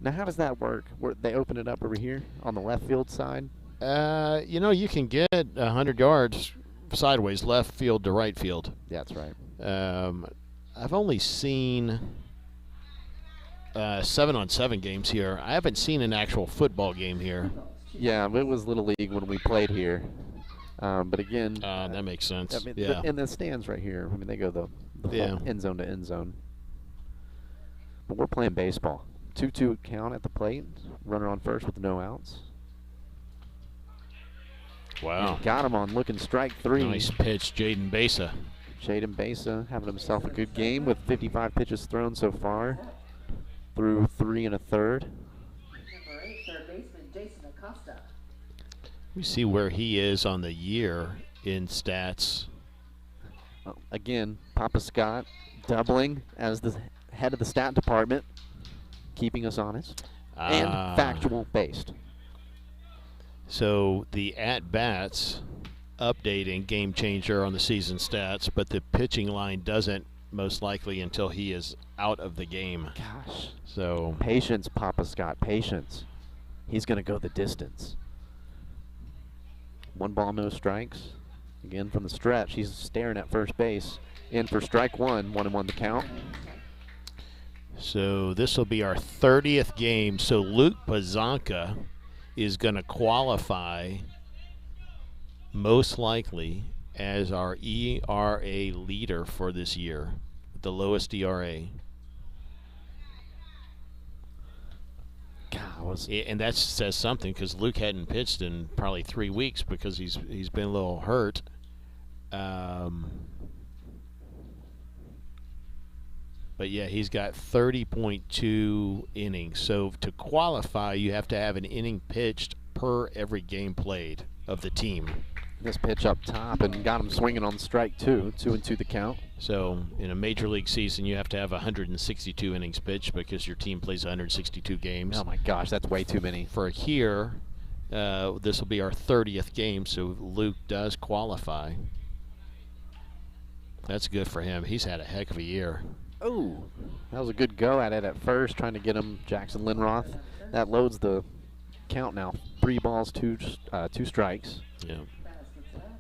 Now, how does that work? They open it up over here on the left field side? You know, you can get 100 yards sideways, left field to right field. Yeah, that's right. I've only seen 7-on-7 games here. I haven't seen an actual football game here. Yeah, it was Little League when we played here. But again, that makes sense. I mean, yeah. And the stands right here. I mean, they go the full end zone to end zone. But we're playing baseball. 2-2 count at the plate. Runner on first with no outs. Wow. And got him on looking strike 3. Nice pitch, Jaden Besa. Jaden Besa having himself a good game with 55 pitches thrown so far through 3 1/3. Number 8, third baseman Jason Acosta. Let me see where he is on the year in stats. Again, Papa Scott doubling as the head of the stat department, keeping us honest and factual based. So the at-bats updating game changer on the season stats, but the pitching line doesn't most likely until he is out of the game. Gosh. So Patience, Papa Scott, patience. He's going to go the distance. 1 ball, no strikes. Again from the stretch, he's staring at first base. In for strike 1, 1-1 the count. So this will be our 30th game. So Luke Pazanka is going to qualify most likely as our ERA leader for this year, the lowest ERA. God, and that says something because Luke hadn't pitched in probably 3 weeks because he's been a little hurt. But yeah, he's got 30.2 innings. So to qualify, you have to have an inning pitched per every game played of the team. This pitch up top and got him swinging on strike 2, 2-2 the count. So in a major league season, you have to have 162 innings pitched because your team plays 162 games. Oh my gosh, that's way too many. For here, this will be our 30th game, so Luke does qualify. That's good for him. He's had a heck of a year. Oh, that was a good go at it at first, trying to get him Jackson Linroth. That loads the count now. 3 balls, 2 strikes. Yeah.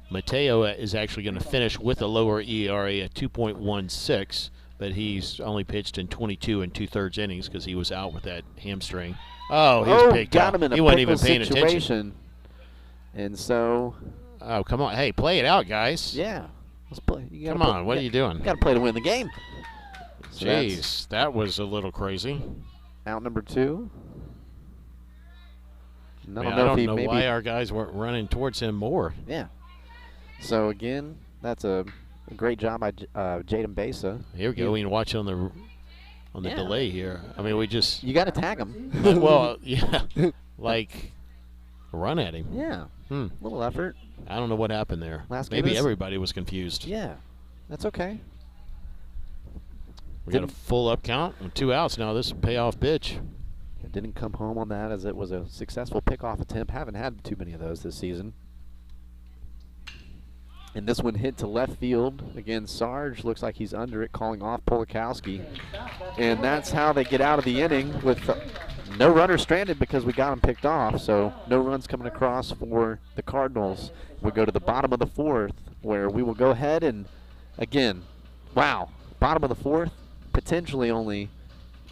Mateo is actually going to finish with a lower ERA at 2.16, but he's only pitched in 22 2/3 innings because he was out with that hamstring. Oh, he was picked got up. him in a He wasn't even pickle paying attention. situation. And so, oh, come on. Hey, play it out, guys. yeah. Let's play. Come on, what are you doing? Got to play to win the game. So Jeez, that was a little crazy. out number 2. I don't know why our guys weren't running towards him more. Yeah. So again, that's a great job by Jaden Besa. Here we go. We can watch on the Yeah. delay here. I mean, we just You got to tag him. well, yeah, like run at him. Yeah. Little effort. I don't know what happened there. Maybe everybody was confused. Yeah. That's okay. We got a full up count and 2 outs now. This is a payoff pitch. It didn't come home on that as it was a successful pickoff attempt. Haven't had too many of those this season. And this one hit to left field. Again, Sarge looks like he's under it, calling off Polakowski. And that's how they get out of the inning with no runner stranded because we got him picked off. So no runs coming across for the Cardinals. We go to the bottom of the fourth where we will go ahead and, again, wow, bottom of the fourth, potentially only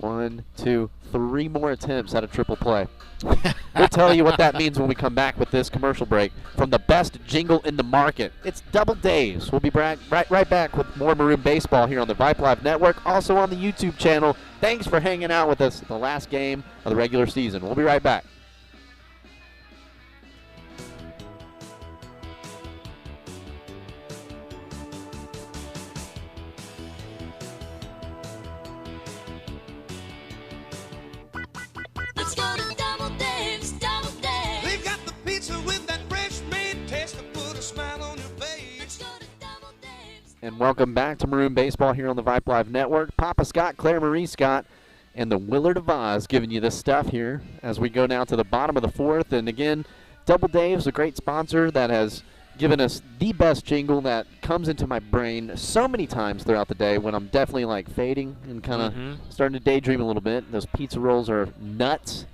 1, 2, 3 more attempts at a triple play. We'll tell you what that means when we come back with this commercial break from the best jingle in the market. It's Double Days. We'll be right back with more Maroon Baseball here on the Vipe Live Network, also on the YouTube channel. Thanks for hanging out with us the last game of the regular season. We'll be right back. Let's go to Double Dave's, Double Dave's. They've got the pizza with that fresh made taste to put a smile on your face. Let's go to Double Dave's. And welcome back to Maroon Baseball here on the Vipe Live Network. Papa Scott, Claire Marie Scott, and the Willard of Oz giving you this stuff here as we go now to the bottom of the fourth. And again, Double Dave's a great sponsor that has given us the best jingle that comes into my brain so many times throughout the day when I'm definitely like fading and kind of starting to daydream a little bit. Those pizza rolls are nuts.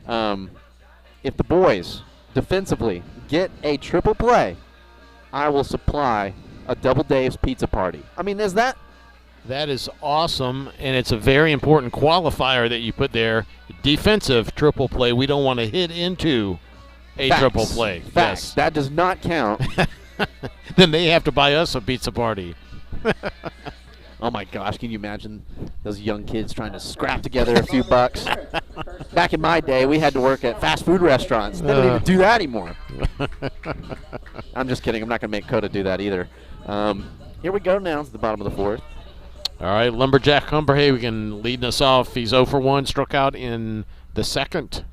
If the boys defensively get a triple play, I will supply a Double Dave's pizza party. I mean, is that? That is awesome, and it's a very important qualifier that you put there. Defensive triple play. We don't want to hit into a Facts. triple play. Facts. Yes. That does not count. Then they have to buy us a pizza party. Oh my gosh, can you imagine those young kids trying to scrap together a few bucks? Back in my day, we had to work at fast food restaurants. They don't even do that anymore. I'm just kidding. I'm not going to make Coda do that either. Here we go now to the bottom of the fourth. All right, Lumberjack Humberhagen leading us off. He's 0 for 1, struck out in the second.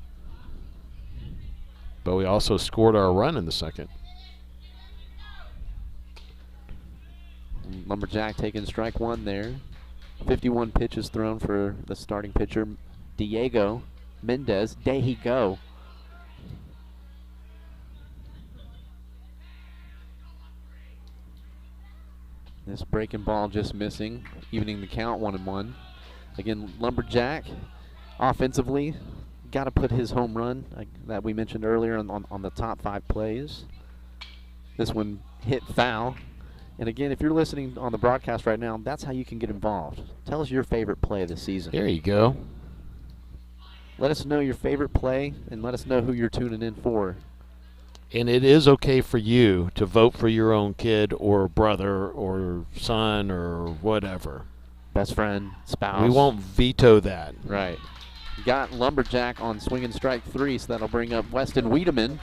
But we also scored our run in the second. Lumberjack taking strike one there. 51 pitches thrown for the starting pitcher, Diego Mendez. Day he go. This breaking ball just missing, evening the count 1-1. Again, Lumberjack offensively got to put his home run that we mentioned earlier on the top 5 plays. This one hit foul. And again, if you're listening on the broadcast right now, that's how you can get involved. Tell us your favorite play this season. There you go. Let us know your favorite play and let us know who you're tuning in for. And it is okay for you to vote for your own kid or brother or son or whatever. Best friend, spouse. We won't veto that. Right. Got Lumberjack on swinging strike 3, so that'll bring up Weston Wiedemann.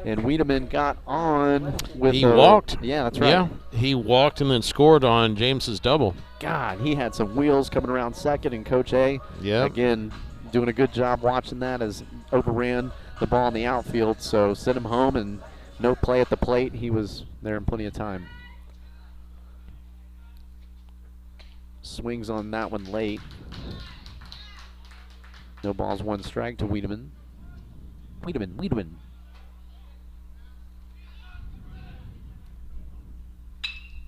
And Wiedemann got on with He walked. Yeah, that's right. Yeah, he walked and then scored on James's double. God, he had some wheels coming around second, and Coach A, again, doing a good job watching that as overran the ball in the outfield. So sent him home and no play at the plate. He was there in plenty of time. Swings on that one late. No balls, 1 strike to Wiedemann. Wiedemann.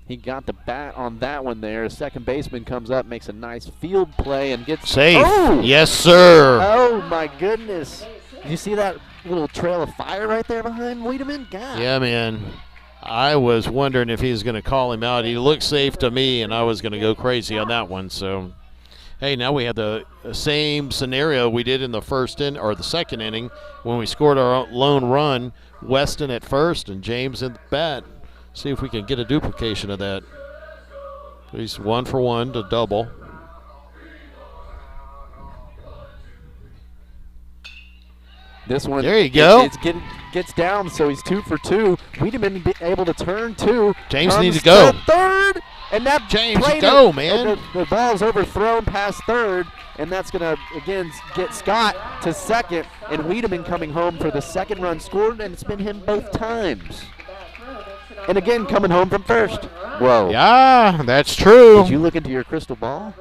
He got the bat on that one there. Second baseman comes up, makes a nice field play, and gets safe. Oh! Yes, sir. Oh my goodness! Did you see that little trail of fire right there behind Wiedemann? God. Yeah, man. I was wondering if he was going to call him out. He looked safe to me, and I was going to go crazy on that one. So, hey, now we have the same scenario we did in the the second inning when we scored our lone run. Weston at first and James in the bat. See if we can get a duplication of that. He's 1 for 1 to double. This one, there you go. Gets down, so he's 2 for 2. Wiedemann be able to turn 2. James needs to go. Third, and that James, go, man. The ball's overthrown past third, and that's going to, again, get Scott to second, and Wiedemann coming home for the second run scored, and it's been him both times. And again, coming home from first. Whoa. Yeah, that's true. Did you look into your crystal ball?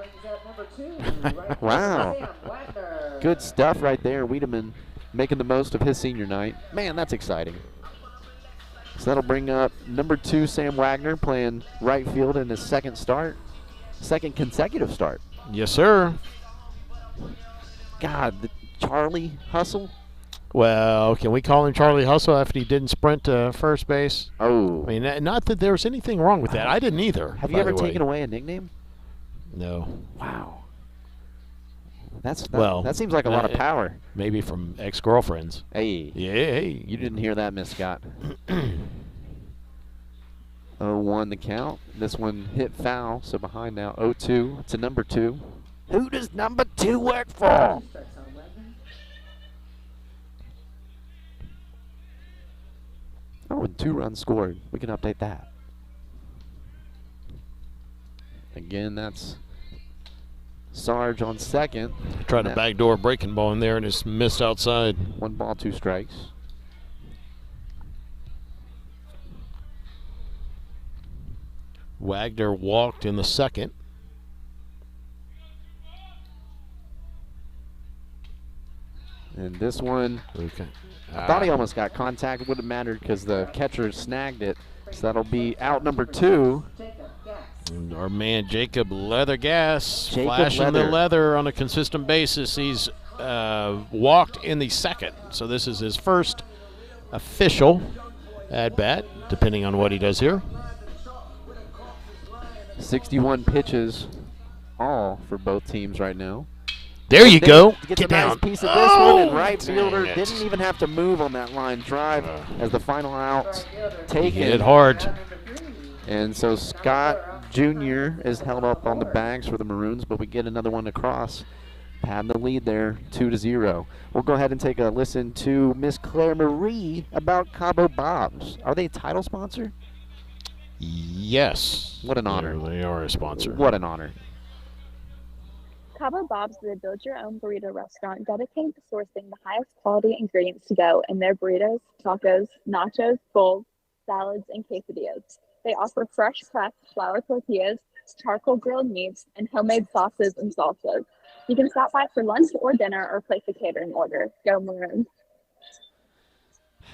Wow. Good stuff right there. Wiedemann making the most of his senior night. Man, that's exciting. So that'll bring up number 2, Sam Wagner, playing right field in his second consecutive start. Yes, sir. God, the Charlie Hustle. Well, can we call him Charlie Hustle after he didn't sprint to first base? Oh. I mean, not that there's anything wrong with that. I didn't either. Have you ever taken away a nickname? No. Wow. Well, that seems like a lot of power. Maybe from ex-girlfriends. Hey. Yeah, hey. You didn't hear that, Miss Scott. 0-1 the count. This one hit foul, so behind now 0-2 to number 2. Who does number 2 work for? Oh, and 2 runs scored. We can update that. Again, that's Sarge on second. Tried a backdoor breaking ball in there and just missed outside. 1 ball, 2 strikes. Wagner walked in the second. And this one, okay. I thought he almost got contact. It wouldn't have mattered because the catcher snagged it. So that'll be out number 2. And our man Jacob Leathergas Jacob flashing Leather. the leather on a consistent basis. He's walked in the second. So this is his first official at bat, depending on what he does here. 61 pitches all for both teams right now. There you go. Gets Get a nice down. piece of this one, and right dang fielder it. didn't even have to move on that line drive as the final out's He hit taken. hard. And so Scott Jr. is held up on the bags for the Maroons, but we get another one across. Pad the lead there, 2-0. We'll go ahead and take a listen to Miss Claire Marie about Cabo Bob's. Are they a title sponsor? Yes. What an honor. They are a sponsor. What an honor. Cabo Bob's is a build-your-own burrito restaurant dedicated to sourcing the highest quality ingredients to go in their burritos, tacos, nachos, bowls, salads, and quesadillas. They offer fresh pressed flour tortillas, charcoal grilled meats, and homemade sauces and salsas. You can stop by for lunch or dinner or place a catering order. Go Maroons.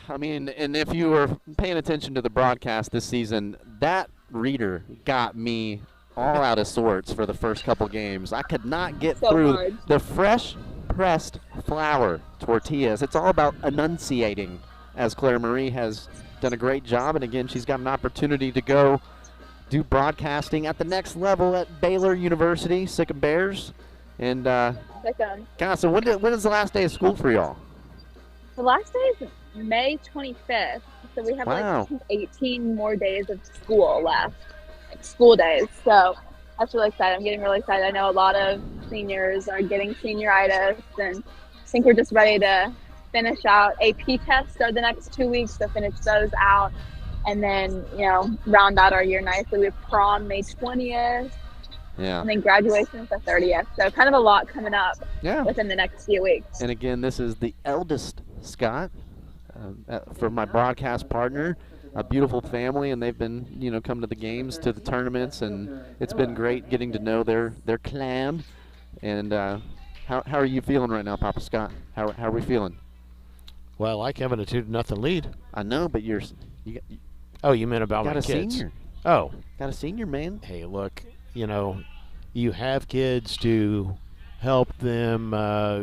I mean, and if you were paying attention to the broadcast this season, that reader got me all out of sorts for the first couple games. I could not get through hard. the fresh pressed flour tortillas. It's all about enunciating, as Claire Marie has done a great job. And again, she's got an opportunity to go do broadcasting at the next level at Baylor University, Sick of Bears. And, God, so when is the last day of school for y'all? The last day is May 25th, so we have Wow. like 18 more days of school left, like school days. So that's really exciting. I'm getting really excited. I know a lot of seniors are getting senioritis, and I think we're just ready to finish out. AP tests are the next 2 weeks, so finish those out, and then, you know, round out our year nicely. We have prom May 20th. Yeah. And then graduation is the 30th. So kind of a lot coming up within the next few weeks. And again, this is the eldest Scott for my broadcast partner. A beautiful family, and they've been, you know, coming to the games, to the tournaments, and it's been great getting to know their clan. And how are you feeling right now, Papa Scott? How are we feeling? Well, I like having a 2-0 lead. I know, but you meant about got my a kids? senior. Oh. Got a senior, man. Hey, look, you know, you have kids to help them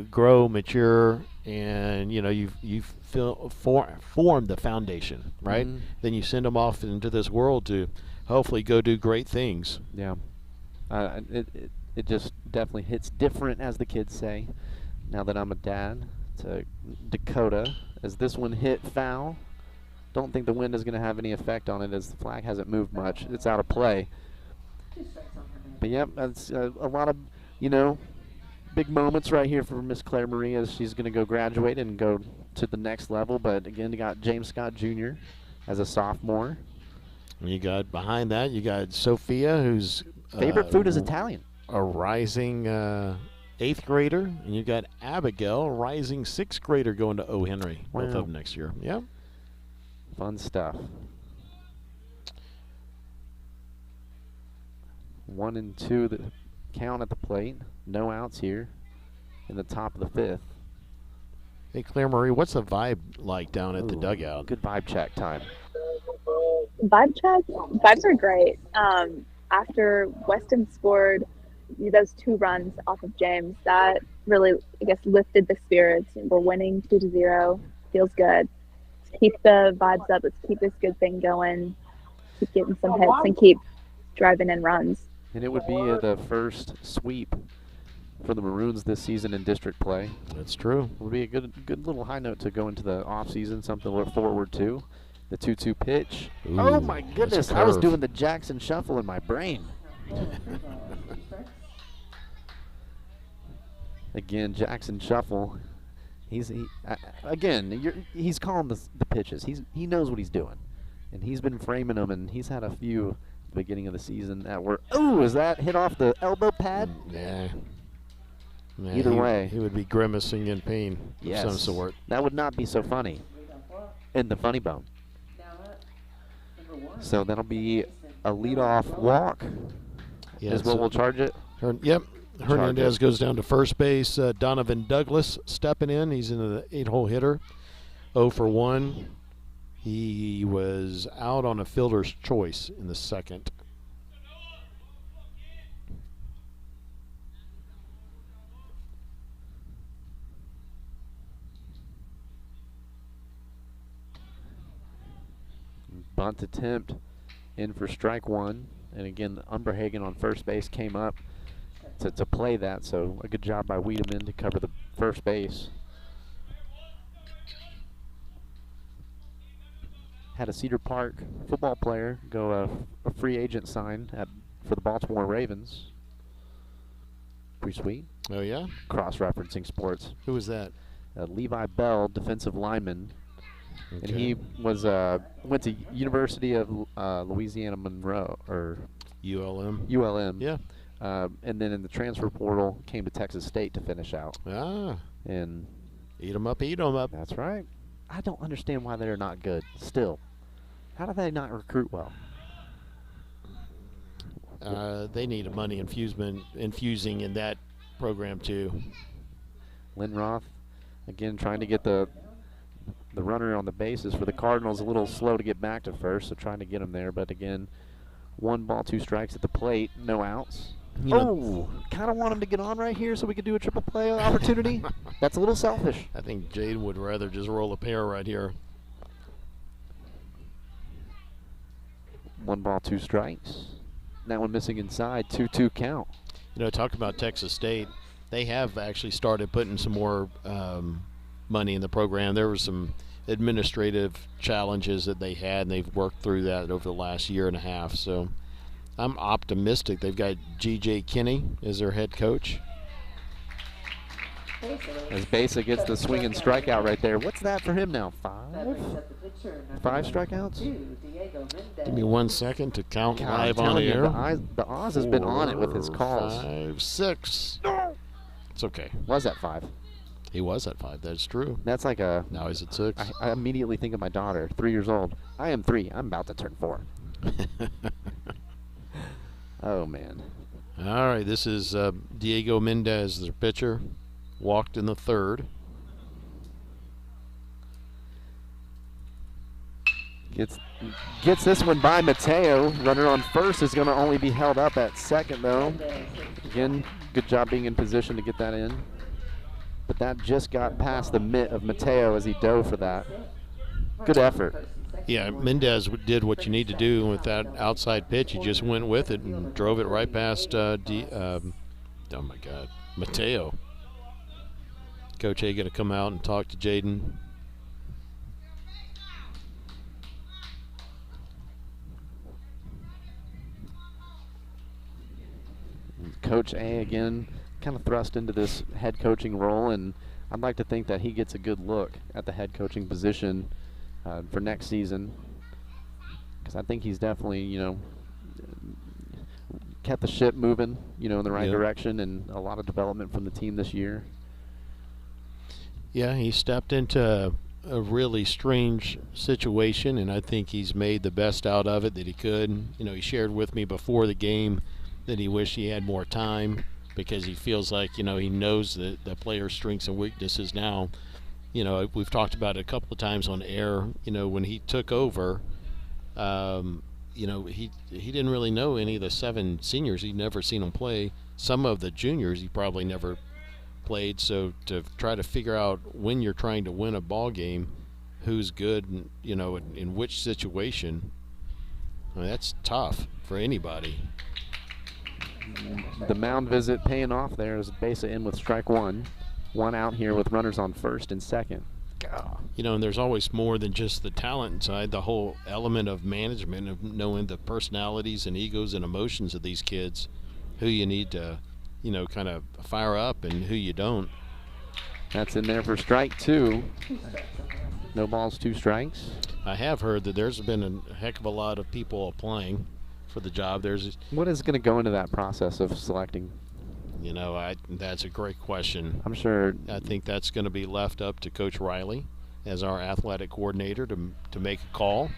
grow, mature, and, you know, you've formed the foundation, right? Mhm. Then you send them off into this world to hopefully go do great things. Yeah. It just definitely hits different, as the kids say, now that I'm a dad, to Dakota, as this one hit foul. Don't think the wind is going to have any effect on it, as the flag hasn't moved much. It's out of play. But yep, that's a lot of, you know, big moments right here for Miss Claire Marie, as she's going to go graduate and go to the next level. But again, you got James Scott Jr. as a sophomore. And you got behind that, you got Sophia, who's favorite food is Italian. A rising 8th grader, and you got Abigail, a rising 6th grader, going to O. Henry, both of them next year. Yep. Fun stuff. 1-2 the count at the plate. No outs here in the top of the 5th. Hey, Claire Marie, what's the vibe like down at the Ooh, dugout? Good vibe check time. Vibes are great. After Weston scored those 2 runs off of James, that really, I guess, lifted the spirits. We're winning 2-0. Feels good. Let's keep the vibes up. Let's keep this good thing going. Keep getting some hits and keep driving in runs. And it would be the first sweep for the Maroons this season in district play. That's true. It would be a good little high note to go into the offseason, something to look forward to. The 2-2 pitch. Ooh, Oh my goodness, that's a I was curve. doing the Jackson shuffle in my brain. Again, Jackson shuffle. He's calling the pitches. He knows what he's doing, and he's been framing them. And he's had a few at the beginning of the season that were. Oh, is that hit off the elbow pad? Yeah. Either way, he would be grimacing in pain yes, of some sort. That would not be so funny. In the funny bone. So that'll be a leadoff walk. Yeah, is what we'll charge it. Yep. Hernandez goes down to first base. Donovan Douglas stepping in. He's in the 8-hole hitter. 0 for 1. He was out on a fielder's choice in the second. Bunt attempt in for strike 1. And again, Umberhagen on first base came up to play that. So a good job by Wiedemann to cover the first base. Had a Cedar Park football player go a free agent sign for the Baltimore Ravens. Pretty sweet. Oh, yeah? Cross-referencing sports. Who was that? Levi Bell, defensive lineman. Okay. And he was went to University of Louisiana Monroe, or ULM. ULM. Yeah. And then in the transfer portal, came to Texas State to finish out. Ah. And Eat 'em up, eat 'em up. that's right. I don't understand why they're not good still. How do they not recruit well? They need a money infusing in that program too. Linroth, again, trying to get the runner on the bases for the Cardinals. A little slow to get back to first, so trying to get him there. But again, 1 ball, 2 strikes at the plate, no outs. Kind of want him to get on right here so we could do a triple play opportunity. That's a little selfish. I think Jade would rather just roll a pair right here. 1 ball, 2 strikes. That one missing inside, 2-2 count. You know, talk about Texas State. They have actually started putting some more money in the program. There were some administrative challenges that they had, and they've worked through that over the last year and a half. So I'm optimistic. They've got G.J. Kinney as their head coach. As Besa gets the swing and strikeout right there. What's that for him now? 5? 5 strikeouts? Give me 1 second to count God, live I'm on the telling you, air. the Oz has been on it with his calls. 5, 6. It's okay. Was that 5? He was at 5. That's true. That's like a. Now he's at 6. I immediately think of my daughter, 3 years old. I am 3. I'm about to turn 4. Oh, man. All right, this is Diego Mendez, their pitcher. Walked in the 3rd. Gets this one by Mateo. Runner on first is going to only be held up at second, though. Again, good job being in position to get that in. But that just got past the mitt of Mateo as he dove for that. Good effort. Yeah, Mendez did what you need to do with that outside pitch. He just went with it and drove it right past oh my God, Mateo. Coach A going to come out and talk to Jaden. Coach A again kind of thrust into this head coaching role, and I'd like to think that he gets a good look at the head coaching position for next season, because I think he's definitely, you know, kept the ship moving, you know, in the right direction, and a lot of development from the team this year. Yeah, he stepped into a really strange situation, and I think he's made the best out of it that he could. You know, he shared with me before the game that he wished he had more time because he feels like, you know, he knows the player's strengths and weaknesses now. You know, we've talked about it a couple of times on air. You know, when he took over, He didn't really know any of the 7 seniors. He'd never seen them play. Some of the juniors he probably never played. So to try to figure out when you're trying to win a ball game, who's good, and, in which situation, that's tough for anybody. The mound visit paying off there as Besa in with strike 1. 1 out here with runners on first and second. God. And there's always more than just the talent inside. The whole element of management, of knowing the personalities and egos and emotions of these kids, who you need to, kind of fire up and who you don't. That's in there for strike 2. No balls, 2 strikes. I have heard that there's been a heck of a lot of people applying for the job. What is going to go into that process of selecting? That's a great question. I'm sure. I think that's going to be left up to Coach Riley as our athletic coordinator to make a call.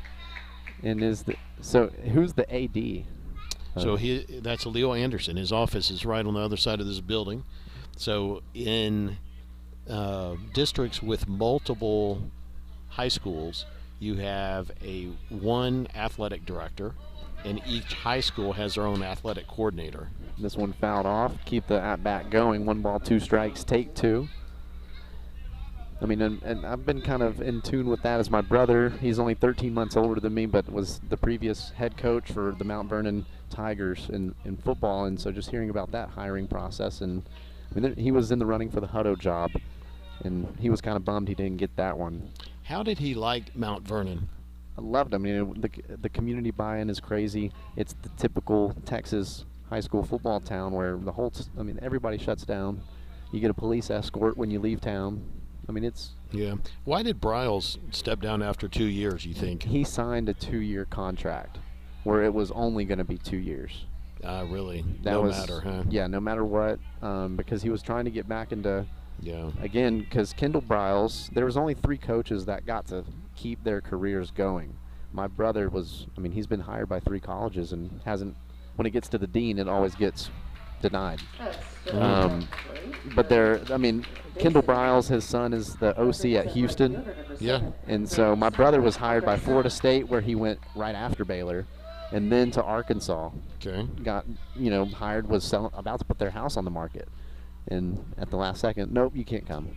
And who's the AD? So that's Leo Anderson. His office is right on the other side of this building. So in districts with multiple high schools, you have one athletic director, and each high school has their own athletic coordinator. This one fouled off. Keep the at-bat going. 1 ball, 2 strikes. Take 2. I mean, and I've been kind of in tune with that as my brother. He's only 13 months older than me, but was the previous head coach for the Mount Vernon Tigers in football. And so just hearing about that hiring process, and I mean, he was in the running for the Hutto job, and he was kind of bummed he didn't get that one. How did he like Mount Vernon? I loved him. The community buy-in is crazy. It's the typical Texas high school football town where everybody shuts down. You get a police escort when you leave town. Yeah. Why did Briles step down after 2 years, you think? He signed a 2-year contract where it was only going to be 2 years. Really? No matter, huh? Yeah, no matter what, because he was trying to get back into, yeah. Again, because Kendall Briles, there was only 3 coaches that got to keep their careers going. My brother he's been hired by 3 colleges and hasn't, when it gets to the dean, it always gets denied. But Kendall Briles, his son, is the OC at Houston. Yeah. And so my brother was hired by Florida State, where he went right after Baylor, and then to Arkansas. Okay. Got, hired, was about to put their house on the market. And at the last second, nope, you can't come.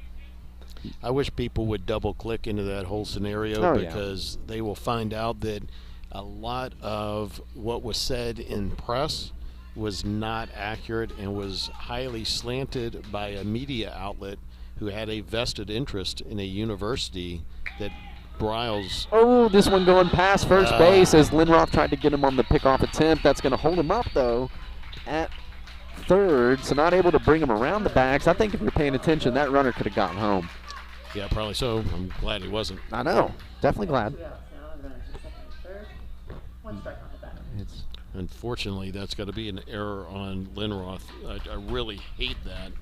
I wish people would double click into that whole scenario, because they will find out that a lot of what was said in press was not accurate and was highly slanted by a media outlet who had a vested interest in a university that Briles. Oh, this one going past first base as Lindroth tried to get him on the pickoff attempt. That's going to hold him up, though, at third, so not able to bring him around the bags. I think if you're paying attention, that runner could have gotten home. Yeah, probably so. I'm glad he wasn't. I know. Definitely glad. Unfortunately, that's got to be an error on Lindroth. I really hate that,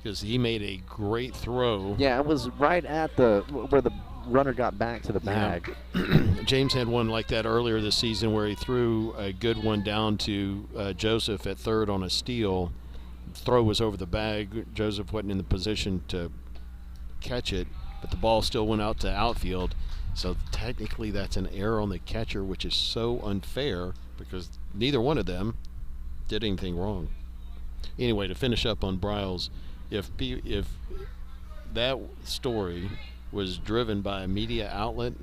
because he made a great throw. Yeah, it was right at where the runner got back to the bag. Yeah. James had one like that earlier this season where he threw a good one down to Joseph at third on a steal. Throw was over the bag. Joseph wasn't in the position to catch it, but the ball still went out to outfield. So technically that's an error on the catcher, which is so unfair because neither one of them did anything wrong. Anyway, to finish up on Briles, if that story was driven by a media outlet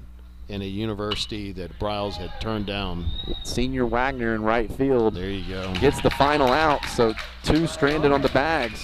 and a university that Briles had turned down. Senior Wagner in right field. There you go. Gets the final out, so 2 stranded on the bags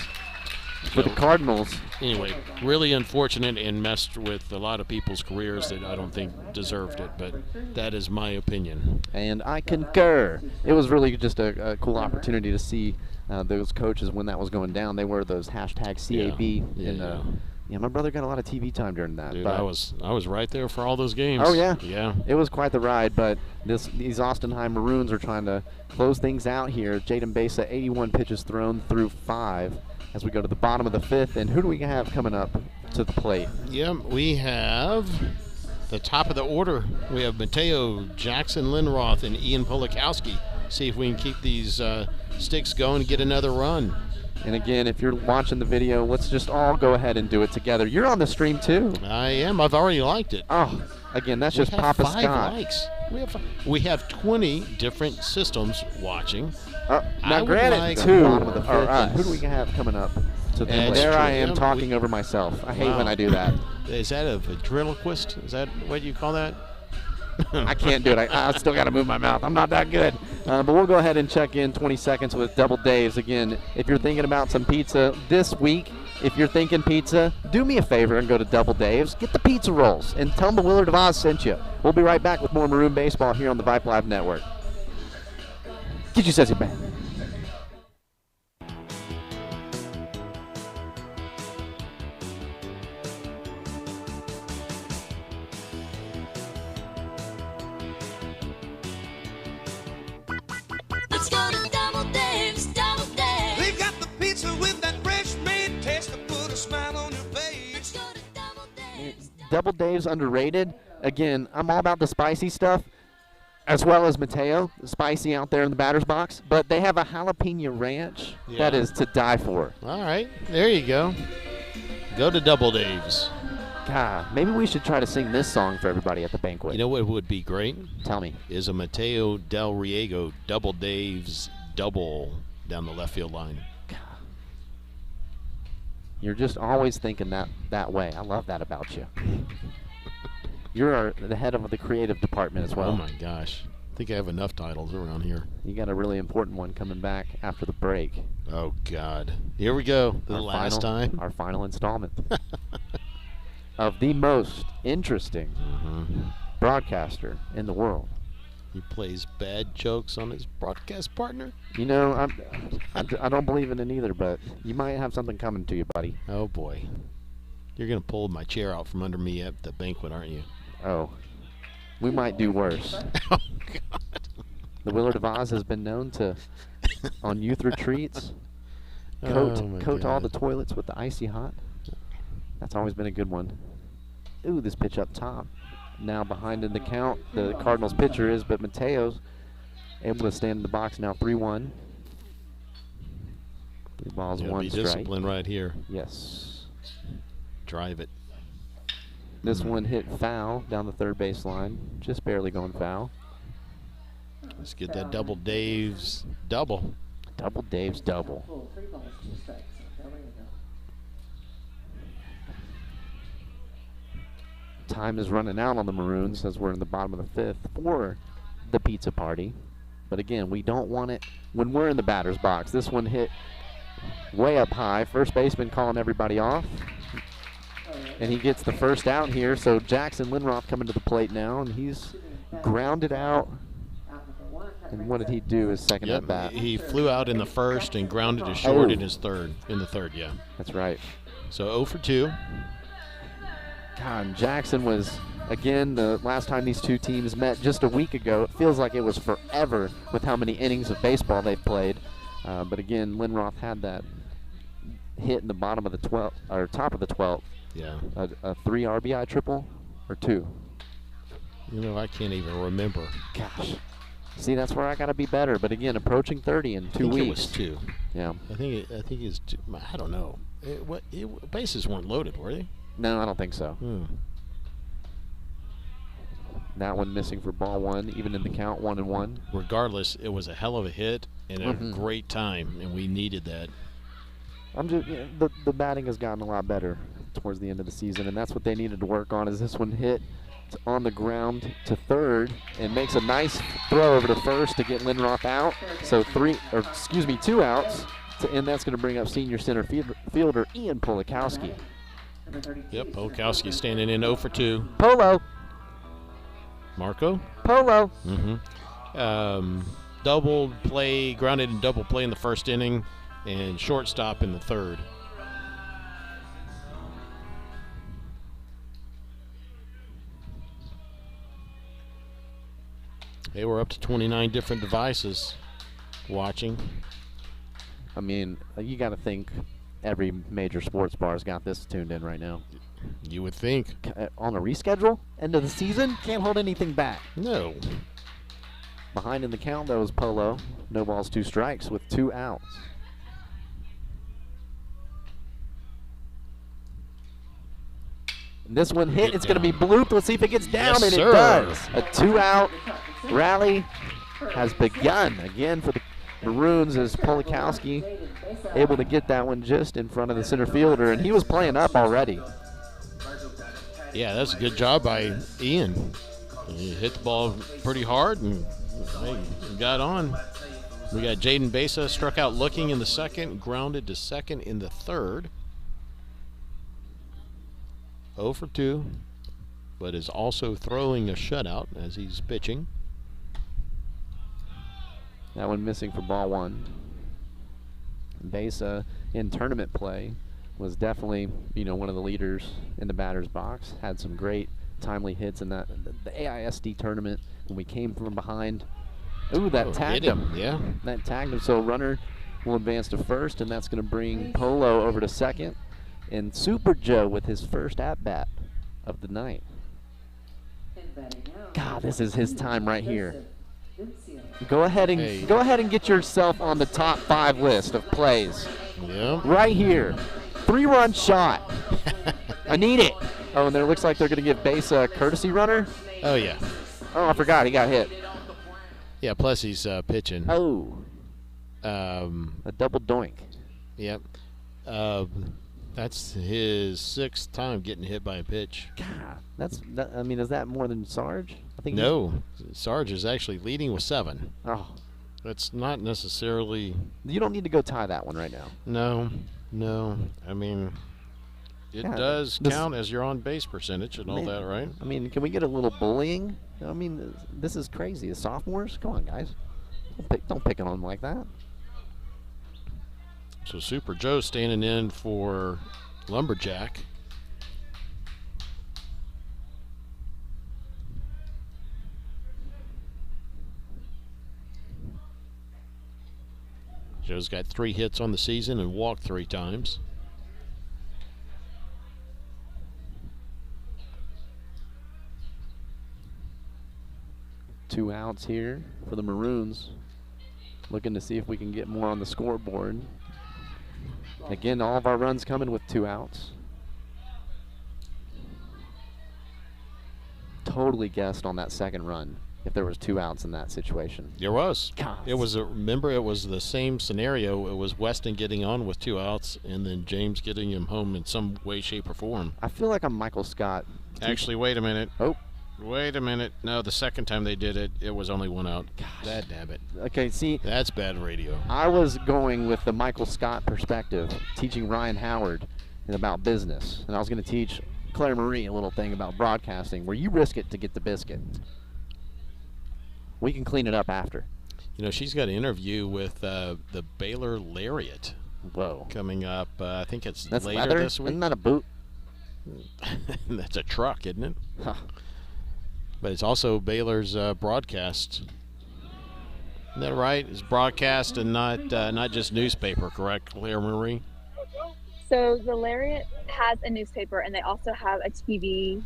for the Cardinals. Anyway, really unfortunate and messed with a lot of people's careers that I don't think deserved it, but that is my opinion. And I concur. It was really just a cool opportunity to see those coaches when that was going down. They were those hashtag CAB. Yeah, my brother got a lot of TV time during that. Dude, but I was right there for all those games. Oh, yeah. Yeah. It was quite the ride, but these Austin High Maroons are trying to close things out here. Jaden Besa, 81 pitches thrown through 5 as we go to the bottom of the 5th. And who do we have coming up to the plate? Yeah, we have the top of the order. We have Mateo, Jackson Lindroth, and Ian Polikowski. See if we can keep these sticks going and get another run. And again, if you're watching the video, let's just all go ahead and do it together. You're on the stream too. I am. I've already liked it. Oh, again, that's just Papa Scott. Likes. We have 20 different systems watching. Now, I would granted, like two bottom of the are fifth us. is- Who do we have coming up? So That's there I true. am Yeah, talking over myself. I hate when Wow. I do that. Is that a ventriloquist? Is that what you call that? I can't do it. I still got to move my mouth. I'm not that good. But we'll go ahead and check in 20 seconds with Double Dave's. Again, if you're thinking about some pizza this week, if you're thinking pizza, do me a favor and go to Double Dave's. Get the pizza rolls and tell them the Willard of Oz sent you. We'll be right back with more Maroon Baseball here on the Vipe Live Network. Get you says it back. Let's go to Double Dave's, Double Dave's. They've got the pizza with that fresh made taste to put a smile on your Let's face. go to Double Dave's. Double Dave's underrated. Again, I'm all about the spicy stuff, as well as Mateo, spicy out there in the batter's box. But they have a jalapeno ranch that Yeah. is to die for. All right, there you go. Go to Double Dave's. God, maybe we should try to sing this song for everybody at the banquet. You know what would be great? Tell me. Is a Mateo Del Riego Double Dave's double down the left field line. You're just always thinking that way. I love that about you. You're the head of the creative department as well. Oh my gosh. I think I have enough titles around here. You got a really important one coming back after the break. Oh God. Here we go. The last time. Our final installment of the most interesting broadcaster in the world. He plays bad jokes on his broadcast partner. You know, I don't believe in it either, but you might have something coming to you, buddy. Oh boy. You're gonna pull my chair out from under me at the banquet, aren't you? Oh, we might do worse. Oh God. The Willard of Oz has been known to, on youth retreats, Oh, my coat all the God. toilets with the icy hot. That's always been a good one. Ooh, this pitch up top. Now behind in the count, the Cardinals pitcher is, but Mateo's able to stand in the box now 3-1. 3 balls, Gotta 1 be strike. disciplined right here. Yes. Drive it. This one hit foul down the third base line, just barely going foul. Let's get that Double Dave's double. Double Dave's double. Full 3 balls, 2 strikes. Del Riego. Time is running out on the Maroons as we're in the bottom of the 5th for the pizza party. But again, we don't want it when we're in the batter's box. This one hit way up high. First baseman calling everybody off. And he gets the first out here. So Jackson Lindroth coming to the plate now, and he's grounded out. Out number 1. And what did he do his second at bat? He flew out in the first and grounded to short Oh. in his third. In the third, yeah. That's right. So 0 for 2. God, Jackson was, again, the last time these two teams met just a week ago. It feels like it was forever with how many innings of baseball they've played. But again, Lindroth had that hit in the bottom of the 12th, or top of the 12th. Yeah. A 3 RBI triple, or 2? You know, I can't even remember. Gosh. See, that's where I got to be better. But again, approaching 30 in 2 I think weeks. it was 2. Yeah. I think it's 2. I don't know. Bases weren't loaded, were they? No, I don't think so. That one missing for ball 1, even in the count, 1-1. Regardless, it was a hell of a hit and a Mhm. great time, and we needed that. I'm just the batting has gotten a lot better towards the end of the season, and that's what they needed to work on. Is this one hit on the ground to third and makes a nice throw over to first to get Lindroth out. So 2 outs, and that's going to bring up senior center fielder Ian Polikowski. Number 32. Yep, Polkowski standing in 0 for 2. Polo, Marco? Polo. Double play, grounded and double play in the first inning, and shortstop in the third. They were up to 29 different devices watching. I mean, you got to think every major sports bar's got this tuned in right now. You would think. On a reschedule, end of the season, can't hold anything back. No. Behind in the count, though, is Polo. No balls, 2 strikes with 2 outs. This one hit. It's going to be blooped. Let's see if it gets down, Yes, and sir. it does. A 2-out rally has begun again for the Maroons as Polikowski able to get that one just in front of the center fielder, and he was playing up already. Yeah, that's a good job by Ian. He hit the ball pretty hard and hey, got on. We got Jaden Besa struck out looking in the second, grounded to second in the third. 0 for 2, but is also throwing a shutout as he's pitching. That one missing for ball 1. Besa in tournament play was definitely, one of the leaders in the batter's box. Had some great timely hits in that the AISD tournament when we came from behind. Ooh, that tagged hit him. Yeah. That tagged him. So runner will advance to first, and that's going to bring Polo over to second. And Super Joe with his first at-bat of the night. God, this is his time right here. Go ahead and get yourself on the top 5 list of plays. Yeah. Right here. 3-run shot. I need it. Oh, and there looks like they're going to give Besa a courtesy runner. Oh, yeah. Oh, I forgot. He got hit. Yeah, plus he's pitching. Oh. A double doink. Yep. That's his 6th time getting hit by a pitch. God, is that more than Sarge? I think no. Sarge is actually leading with 7. Oh. That's not necessarily. You don't need to go tie that one right now. No. I mean, it does count as your on base percentage and all that, right? I mean, can we get a little bullying? I mean, this is crazy. The sophomores? Come on, guys. Don't pick on them like that. So Super Joe standing in for Lumberjack. Joe's got 3 hits on the season and walked 3 times. Two outs here for the Maroons. Looking to see if we can get more on the scoreboard. Again, all of our runs coming with 2 outs. Totally guessed on that second run if there was 2 outs in that situation. There was. God. It was remember it was the same scenario. It was Weston getting on with 2 outs and then James getting him home in some way, shape, or form. I feel like I'm Michael Scott. Actually, wait a minute. Oh. Wait a minute. No, the second time they did it, it was only 1 out. Gosh. Damn it. Okay, see. That's bad radio. I was going with the Michael Scott perspective, teaching Ryan Howard about business. And I was going to teach Claire Marie a little thing about broadcasting where you risk it to get the biscuit. We can clean it up after. She's got an interview with the Baylor Lariat. Whoa. Coming up. I think it's That's later leather? this week. Isn't that a boot? That's a truck, isn't it? Huh. But it's also Baylor's broadcast. Isn't that right? It's broadcast and not just newspaper, correct, Claire Marie? So the Lariat has a newspaper, and they also have a TV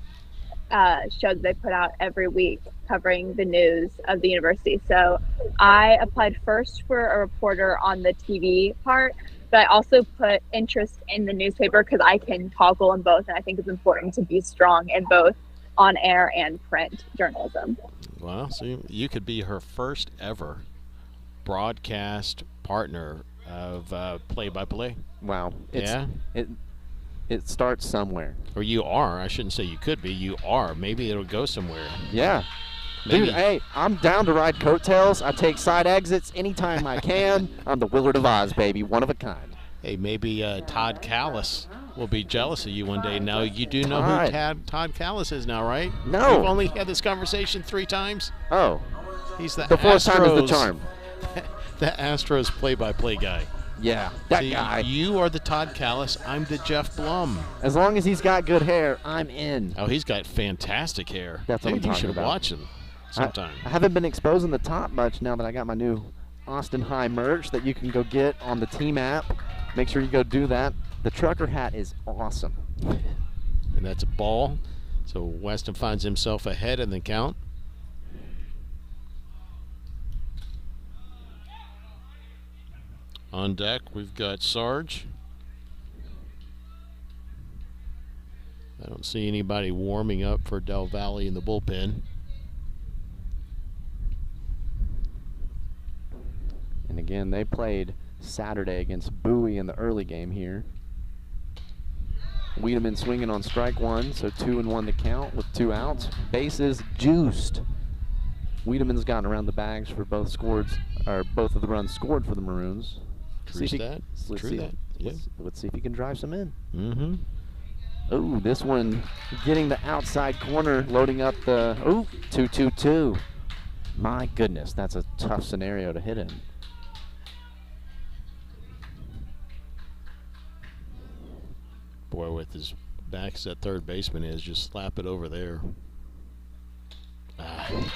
show that they put out every week covering the news of the university. So I applied first for a reporter on the TV part, but I also put interest in the newspaper because I can toggle in both, and I think it's important to be strong in both on air and print journalism. Well, so you could be her first ever broadcast partner of play-by-play. Wow. Yeah. It starts somewhere. Or you are. I shouldn't say you could be. You are. Maybe it'll go somewhere. Yeah. Maybe. Dude, hey, I'm down to ride coattails. I take side exits anytime I can. I'm the Willard of Oz, baby. One of a kind. Hey, maybe Todd Callis will be jealous of you one day. Now, you do know who Todd Callis is now, right? No. We've only had this conversation 3 times. Oh. He's the fourth time is the Astros- charm. The Astros play-by-play guy. Yeah, that See, guy. You are the Todd Callis. I'm the Jeff Blum. As long as he's got good hair, I'm in. Oh, he's got fantastic hair. That's what Maybe I'm you talking should about. watch him sometime. I haven't been exposing the top much now that I got my new Austin High merch that you can go get on the team app. Make sure you go do that. The trucker hat is awesome. And that's a ball. So Weston finds himself ahead in the count. On deck, we've got Sarge. I don't see anybody warming up for Del Valle in the bullpen. And again, they played Saturday against Bowie in the early game here. Wiedemann swinging on strike one, so 2-1 to count with 2 outs. Bases juiced. Wiedemann's gotten around the bags for both of the runs scored for the Maroons. True stat. True that. Yeah. Let's see if he can drive some in. Mm-hmm. Oh, this one getting the outside corner, loading up the 2-2-2. My goodness, that's a tough scenario to hit in. Boy, with his back as that third baseman is, just slap it over there.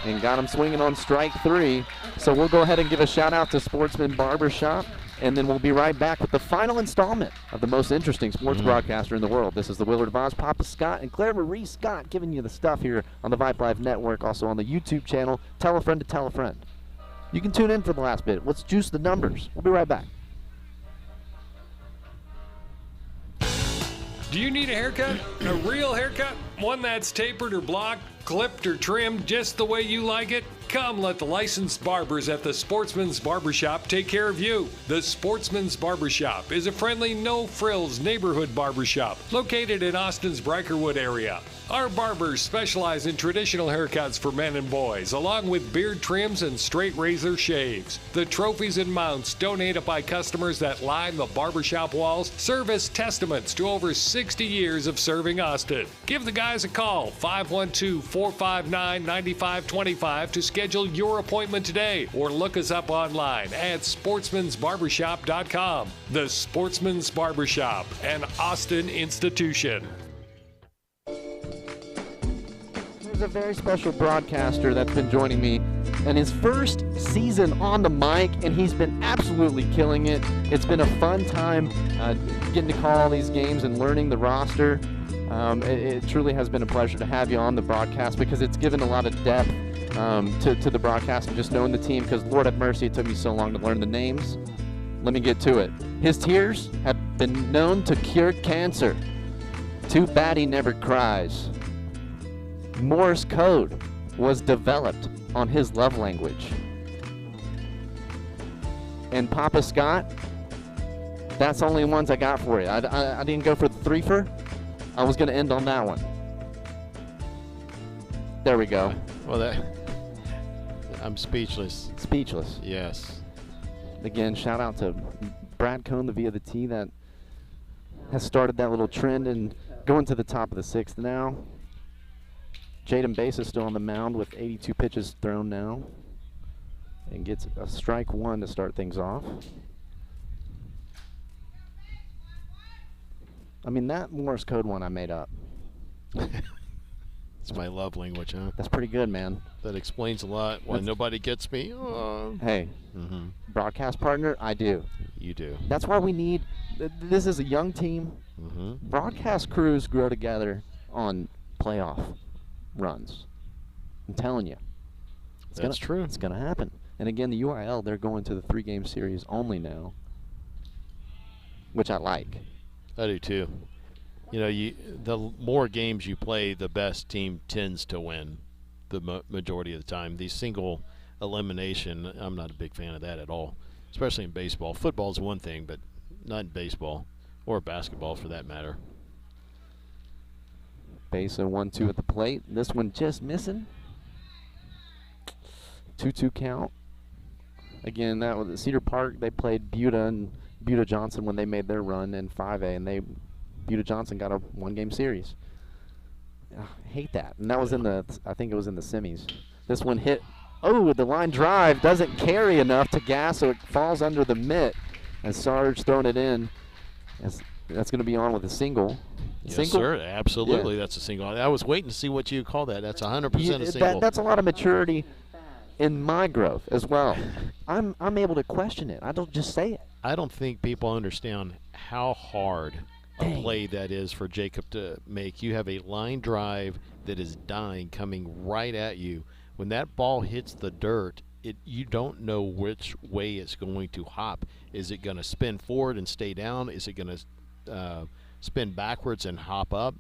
And got him swinging on strike 3. So we'll go ahead and give a shout out to Sportsman Barbershop, and then we'll be right back with the final installment of the most interesting sports broadcaster in the world. This is the Willard Voss, Papa Scott, and Claire Marie Scott giving you the stuff here on the Vibe Live Network, also on the YouTube channel. Tell a friend to tell a friend. You can tune in for the last bit. Let's juice the numbers. We'll be right back. Do you need a haircut? A real haircut? One that's tapered or blocked, clipped or trimmed just the way you like it? Come let the licensed barbers at the Sportsman's Barbershop take care of you. The Sportsman's Barbershop is a friendly, no-frills neighborhood barbershop located in Austin's Brikerwood area. Our barbers specialize in traditional haircuts for men and boys, along with beard trims and straight razor shaves. The trophies and mounts donated by customers that line the barbershop walls serve as testaments to over 60 years of serving Austin. Give the guys a call, 512-459-9525 to schedule your appointment today, or look us up online at sportsmansbarbershop.com. The Sportsman's Barbershop, an Austin institution. There's a very special broadcaster that's been joining me in his first season on the mic, and he's been absolutely killing it. It's been a fun time getting to call all these games and learning the roster. It truly has been a pleasure to have you on the broadcast, because it's given a lot of depth to the broadcast and just knowing the team, because Lord have mercy, it took me so long to learn the names. Let me get to it. His tears have been known to cure cancer. Too bad he never cries. Morse code was developed on his love language. And Papa Scott, that's the only ones I got for you. I didn't go for the threefer. I was going to end on that one. There we go. Well, I'm speechless. Speechless. Yes. Again, shout out to Brad Cohn, the Via the T, that has started that little trend and going to the top of the 6th now. Jaden Bass is still on the mound with 82 pitches thrown now, and gets a strike 1 to start things off. I mean, that Morse code one I made up. It's my love language, huh? That's pretty good, man. That explains a lot. Why nobody gets me. Oh. Hey, broadcast partner, I do. You do. That's why we need, this is a young team. Broadcast crews grow together on playoff runs. I'm telling you. That's true. It's going to happen. And again, the UIL, they're going to the 3-game series only now, which I like. I do too. You know, the more games you play, the best team tends to win the majority of the time. These single elimination, I'm not a big fan of that at all, especially in baseball. Football's one thing, but not in baseball or basketball for that matter. Base and 1-2 at the plate. This one just missing. 2-2 count. Again, that was at Cedar Park. They played Buda and Buda Johnson when they made their run in 5A, and Buda Johnson got a 1-game series. I hate that. And that was I think it was in the semis. This one hit. Oh, the line drive doesn't carry enough to gas, so it falls under the mitt. And Sarge throwing it in. That's going to be on with a single. Yes, single? sir. Absolutely, Yeah. That's a single. I was waiting to see what you call that. That's 100% a single. That's a lot of maturity in my growth as well. I'm able to question it. I don't just say it. I don't think people understand how hard a play that is for Jacob to make. You have a line drive that is dying, coming right at you. When that ball hits the dirt, you don't know which way it's going to hop. Is it going to spin forward and stay down? Is it going to spin backwards and hop up?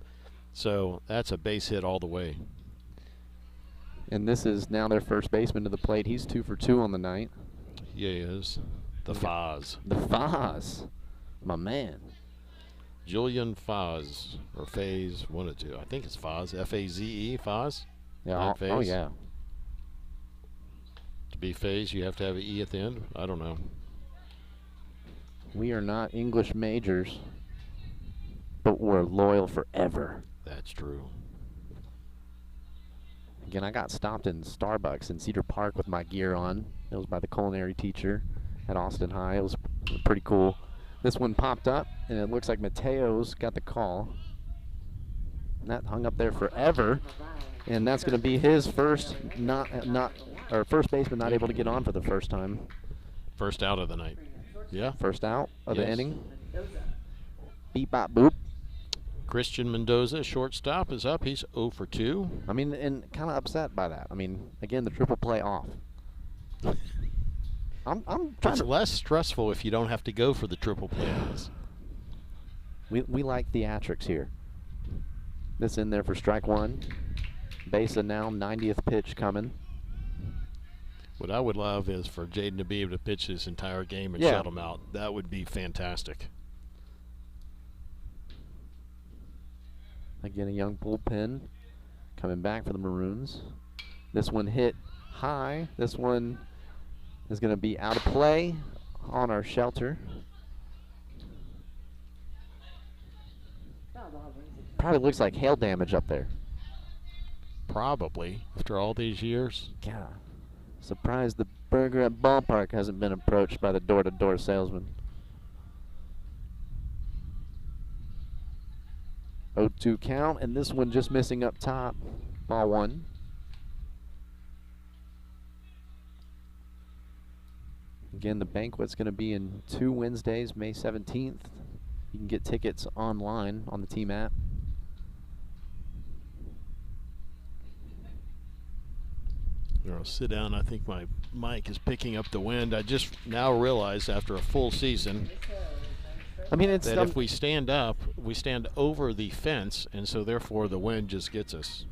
So that's a base hit all the way. And this is now their first baseman to the plate. He's 2 for 2 on the night. He is. The Foz. The Foz. My man. Julian Foz. Or Faze. One of two. I think it's Foz. F-A-Z-E. Foz? Yeah. Not Oh, Faze? yeah. To be Faze, you have to have an E at the end? I don't know. We are not English majors, but we're loyal forever. That's true. Again, I got stopped in Starbucks in Cedar Park with my gear on. It was by the culinary teacher at Austin High. It was pretty cool. This one popped up, and it looks like Mateo's got the call. And that hung up there forever, and that's going to be his first first baseman not able to get on for the first time. First out of the night. Yeah. First out of the Yes. inning. Beep bop boop. Christian Mendoza, shortstop, is up. He's 0 for 2. I mean, and kind of upset by that. I mean, again, the triple play off. I'm trying It's to. less stressful if you don't have to go for the triple plays. We like theatrics here. This in there for strike one. Besa now, 90th pitch coming. What I would love is for Jaden to be able to pitch this entire game and Yeah. shut him out. That would be fantastic. Again, a young bullpen coming back for the Maroons. This one hit high. This one is going to be out of play on our shelter. Probably looks like hail damage up there. Probably, after all these years. God, surprised the burger at ballpark hasn't been approached by the door-to-door salesman. 0-2 count, and this one just missing up top. Ball one. Again, the banquet's going to be in 2 Wednesdays, May 17th. You can get tickets online on the team app. I'll sit down. I think my mic is picking up the wind. I just now realize after a full season I mean, it's that if we stand up, we stand over the fence, and so therefore the wind just gets us.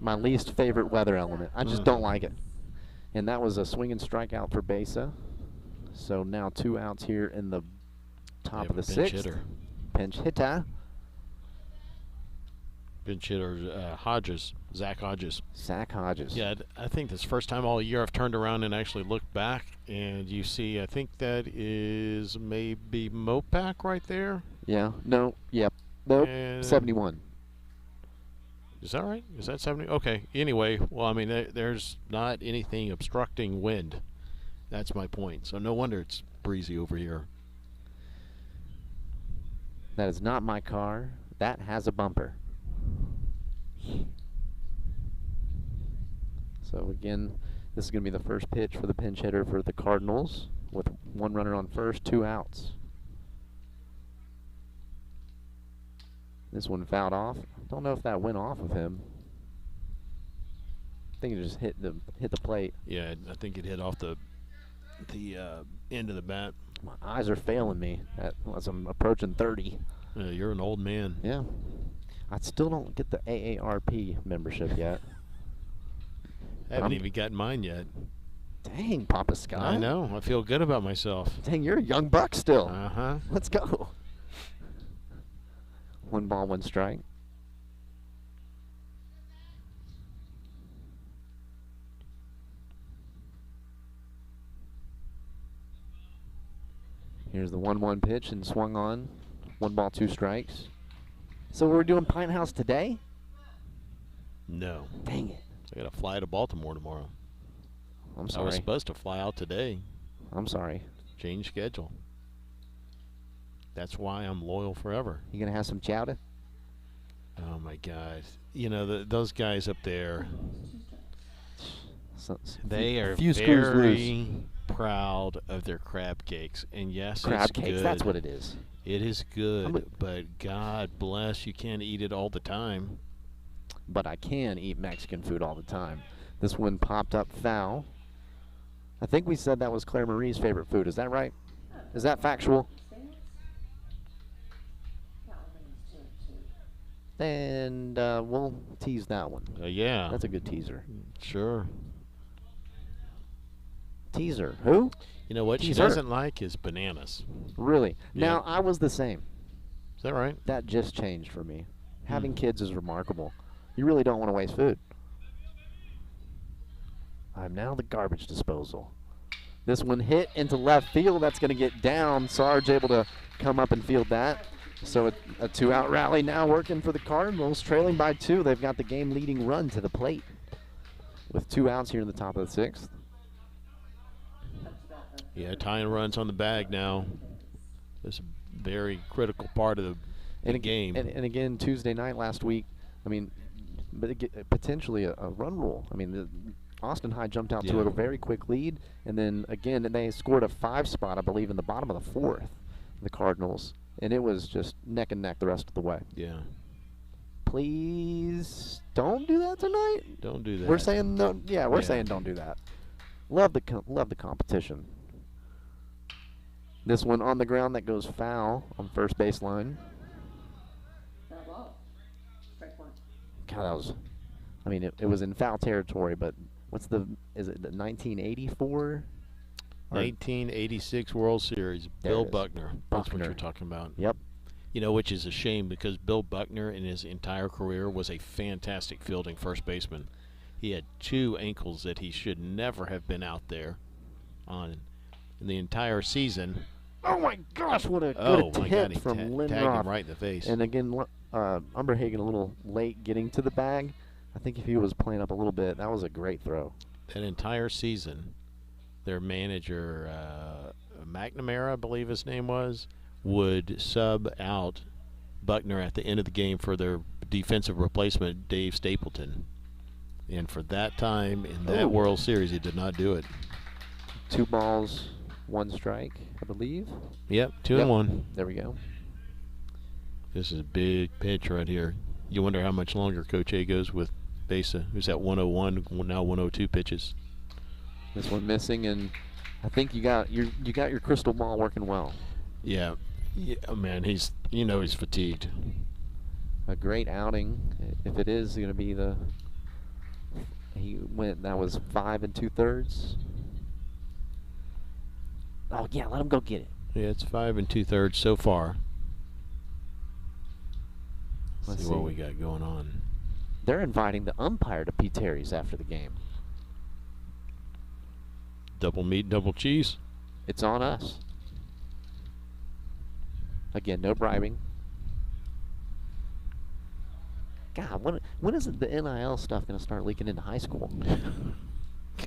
my least favorite weather element. I just don't like it. And that was a swinging strikeout for Besa. So now 2 outs here in the top They of have the a pinch 6th. hitter. Pinch hitter. Pinch hitter Hodges, Zach Hodges. Zach Hodges. Yeah, I think this first time all year I've turned around and actually looked back, and you see, I think that is maybe Mopac right there. Yeah. No. Yep. Nope. And 71. Is that right? Is that 70? Okay. Anyway, well, I mean, there's not anything obstructing wind. That's my point. So no wonder it's breezy over here. That is not my car. That has a bumper. So again, this is going to be the first pitch for the pinch hitter for the Cardinals with 1 runner on first, 2 outs. This one fouled off. Don't know if that went off of him. I think it just hit the plate. Yeah, I think it hit off the end of the bat. My eyes are failing me as I'm approaching 30. You're an old man. Yeah. I still don't get the AARP membership yet. I haven't even gotten mine yet. Dang, Papa Scott. I know. I feel good about myself. Dang, you're a young buck still. Uh-huh. Let's go. 1 ball, 1 strike. Here's the 1-1 pitch and swung on. 1 ball, 2 strikes. So we're doing Pine House today? No. Dang it. I got to fly to Baltimore tomorrow. I'm I was sorry. supposed to fly out today. I'm sorry. Change schedule. That's why I'm loyal forever. You gonna have some chowder? Oh my God! You know those guys up there. They are few screws loose. very proud of their crab cakes, and yes, Crab it's cakes. good. That's what it is. It is good, but God bless, you can't eat it all the time. But I can eat Mexican food all the time. This one popped up foul. I think we said that was Claire Marie's favorite food. Is that right? Is that factual? And we'll tease that one. Yeah. That's a good teaser. Sure. Teaser. Who? You know what she Teaser. doesn't like is bananas. Really? Yeah. Now, I was the same. Is that right? That just changed for me. Having kids is remarkable. You really don't want to waste food. I'm now the garbage disposal. This one hit into left field. That's going to get down. Sarge able to come up and field that. So a two-out rally now working for the Cardinals, trailing by 2. They've got the game-leading run to the plate with 2 outs here in the top of the 6th. Yeah, tying runs on the bag now. That's a very critical part of the game. And again, Tuesday night last week, I mean, potentially a run rule. I mean, Austin High jumped out to a very quick lead, and then again they scored a 5 spot, I believe, in the bottom of the 4th, the Cardinals, and it was just neck and neck the rest of the way. Yeah. Please don't do that tonight. Don't do that. We're saying no. Yeah, we're saying don't do that. Love the competition. This one on the ground that goes foul on first baseline. God, that was. I mean, it was in foul territory, but is it the 1984? 1986 World Series, Bill Buckner. That's what you're talking about. Yep. You know, which is a shame because Bill Buckner in his entire career was a fantastic fielding first baseman. He had 2 ankles that he should never have been out there on in the entire season. Oh my gosh, what a good hit from Lindroth. Tagged him right in the face. And again, Umberhagen a little late getting to the bag. I think if he was playing up a little bit, that was a great throw. That entire season, their manager, McNamara, I believe his name was, would sub out Buckner at the end of the game for their defensive replacement, Dave Stapleton. And for that time in that World Series, he did not do it. 2 balls, 1 strike, I believe. Yep, 2 and 1. There we go. This is a big pitch right here. You wonder how much longer Coach A goes with Besa, who's at 101, now 102 pitches. This one missing, and I think you got your crystal ball working well. Yeah, man, he's fatigued. A great outing. If it is going to be that was 5 2/3. Oh yeah, let him go get it. Yeah, it's 5 2/3 so far. Let's see what we got going on. They're inviting the umpire to P. Terry's after the game. Double meat, double cheese. It's on us. Again, no bribing. God, when is the NIL stuff going to start leaking into high school?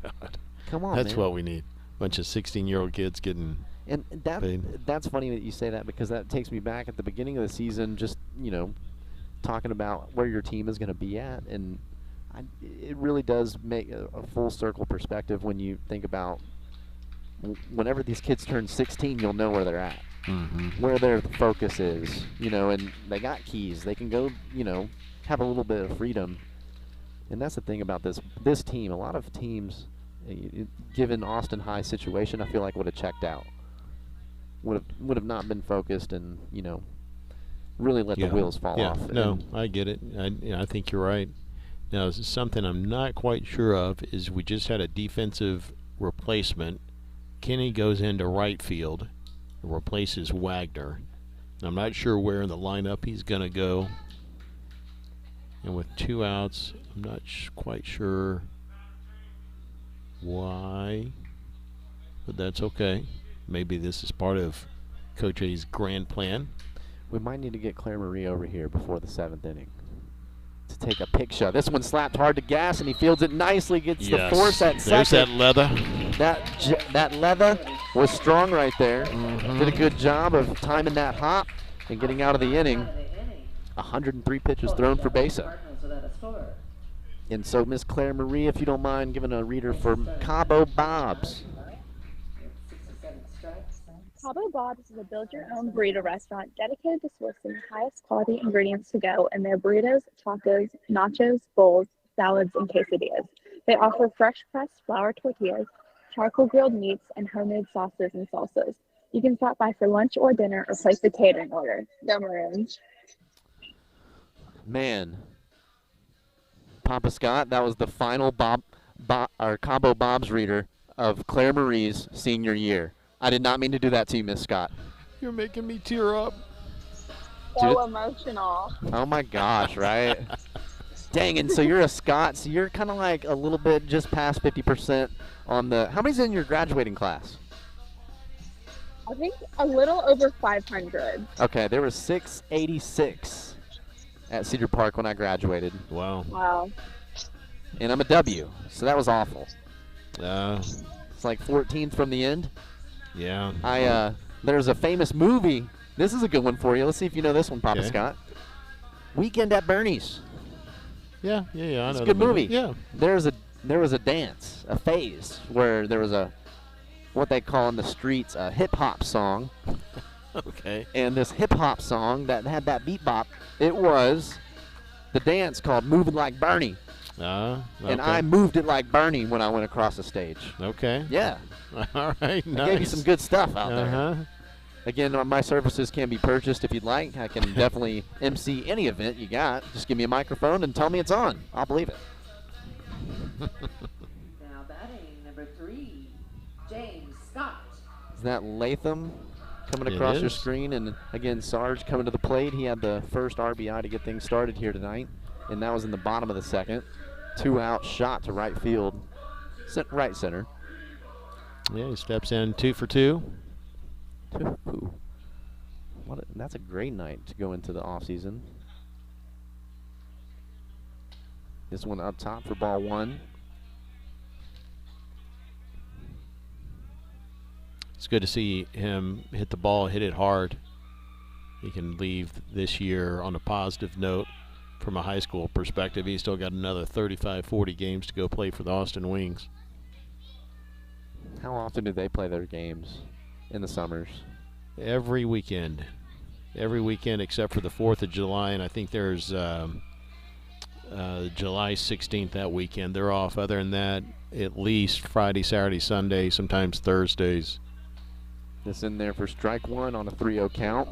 God. Come on, That's man. what we need. Bunch of 16-year-old kids getting paid. That's funny that you say that because that takes me back at the beginning of the season, just, talking about where your team is going to be at. And it really does make a full circle perspective when you think about whenever these kids turn 16, you'll know where they're at. Where their focus is, and they got keys. They can go, have a little bit of freedom. And that's the thing about this team. A lot of teams, given Austin High's situation, I feel like would have checked out. Would have not been focused and, really let the wheels fall off. No, I get it. I think you're right. Now, something I'm not quite sure of is we just had a defensive replacement. Kenny goes into right field, replaces Wagner. I'm not sure where in the lineup he's going to go. And with 2 outs, I'm not quite sure why, but that's okay. Maybe this is part of Coach A's grand plan. We might need to get Claire Marie over here before the 7th inning to take a picture. This one slapped hard to gas, and he fields it nicely, gets the force at second. There's that leather. That leather was strong right there. Did a good job of timing that hop and getting out of the inning. 103 pitches thrown for Besa. And so Miss Claire Marie, if you don't mind giving a reader for Cabo Bob's. Cabo Bob's is a build-your-own burrito restaurant dedicated to sourcing the highest quality ingredients to go in their burritos, tacos, nachos, bowls, salads, and quesadillas. They offer fresh-pressed flour tortillas, charcoal-grilled meats, and homemade sauces and salsas. You can stop by for lunch or dinner or place a catering order. Go Maroons. Man, Papa Scott, that was the final Combo Bob's reader of Claire Marie's senior year. I did not mean to do that to you, Miss Scott. You're making me tear up. So emotional. Oh my gosh, right? Dang, and so you're a Scott, so you're kind of like a little bit just past 50% on the. How many's in your graduating class? I think a little over 500. Okay, there was 686 at Cedar Park when I graduated, Wow. Wow. and I'm a W, so that was awful. Uh, It's like 14th from the end. yeah. There's a famous movie. This is a good one for you. Let's see if you know this one, Papa Okay. Scott. Weekend at Bernie's. Yeah. I It's know a good the movie. Yeah. There was a dance, a phase where there was what they call in the streets a hip hop song, Okay. and this hip hop song that had that beat bop, it was the dance called "Moving Like Bernie," Okay. and I moved it like Bernie when I went across the stage. Okay. Yeah, All right. Nice. I gave you some good stuff out there. Uh-huh. Again, my services can be purchased if you'd like. I can definitely MC any event you got. Just give me a microphone and tell me it's on. I'll believe it. Now batting number 3, James Scott. Is that Latham coming It across your is. screen? And again, Sarge coming to the plate. He had the first RBI to get things started here tonight, and that was in the bottom of the second. 2-out shot to right field, right center. Yeah, he steps in 2 for 2. Ooh. That's a great night to go into the offseason. This one up top for ball 1. It's good to see him hit the ball, hit it hard. He can leave this year on a positive note from a high school perspective. He's still got another 35, 40 games to go play for the Austin Wings. How often do they play their games in the summers? Every weekend. Every weekend except for the 4th of July, and I think there's July 16th that weekend. They're off. Other than that, at least Friday, Saturday, Sunday, sometimes Thursdays. This in there for strike 1 on a 3-0 count.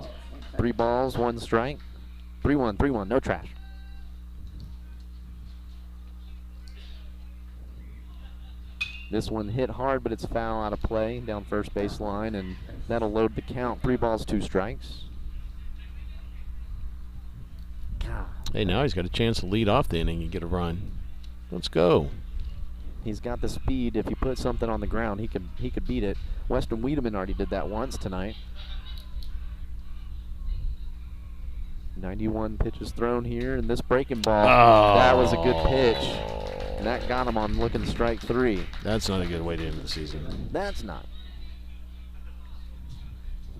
3 balls, 1 strike. 3-1, 3-1, no trash. This one hit hard, but it's foul out of play down first base line, and that'll load the count. 3 balls, 2 strikes. God, Hey, now he's got a chance to lead off the inning and get a run. Let's go. he's got the speed. If you put something on the ground, he could beat it. Weston Wiedemann already did that once tonight. 91 pitches thrown here, and this breaking ball, that was a good pitch. And that got him on looking strike 3. That's not a good way to end the season. That's not.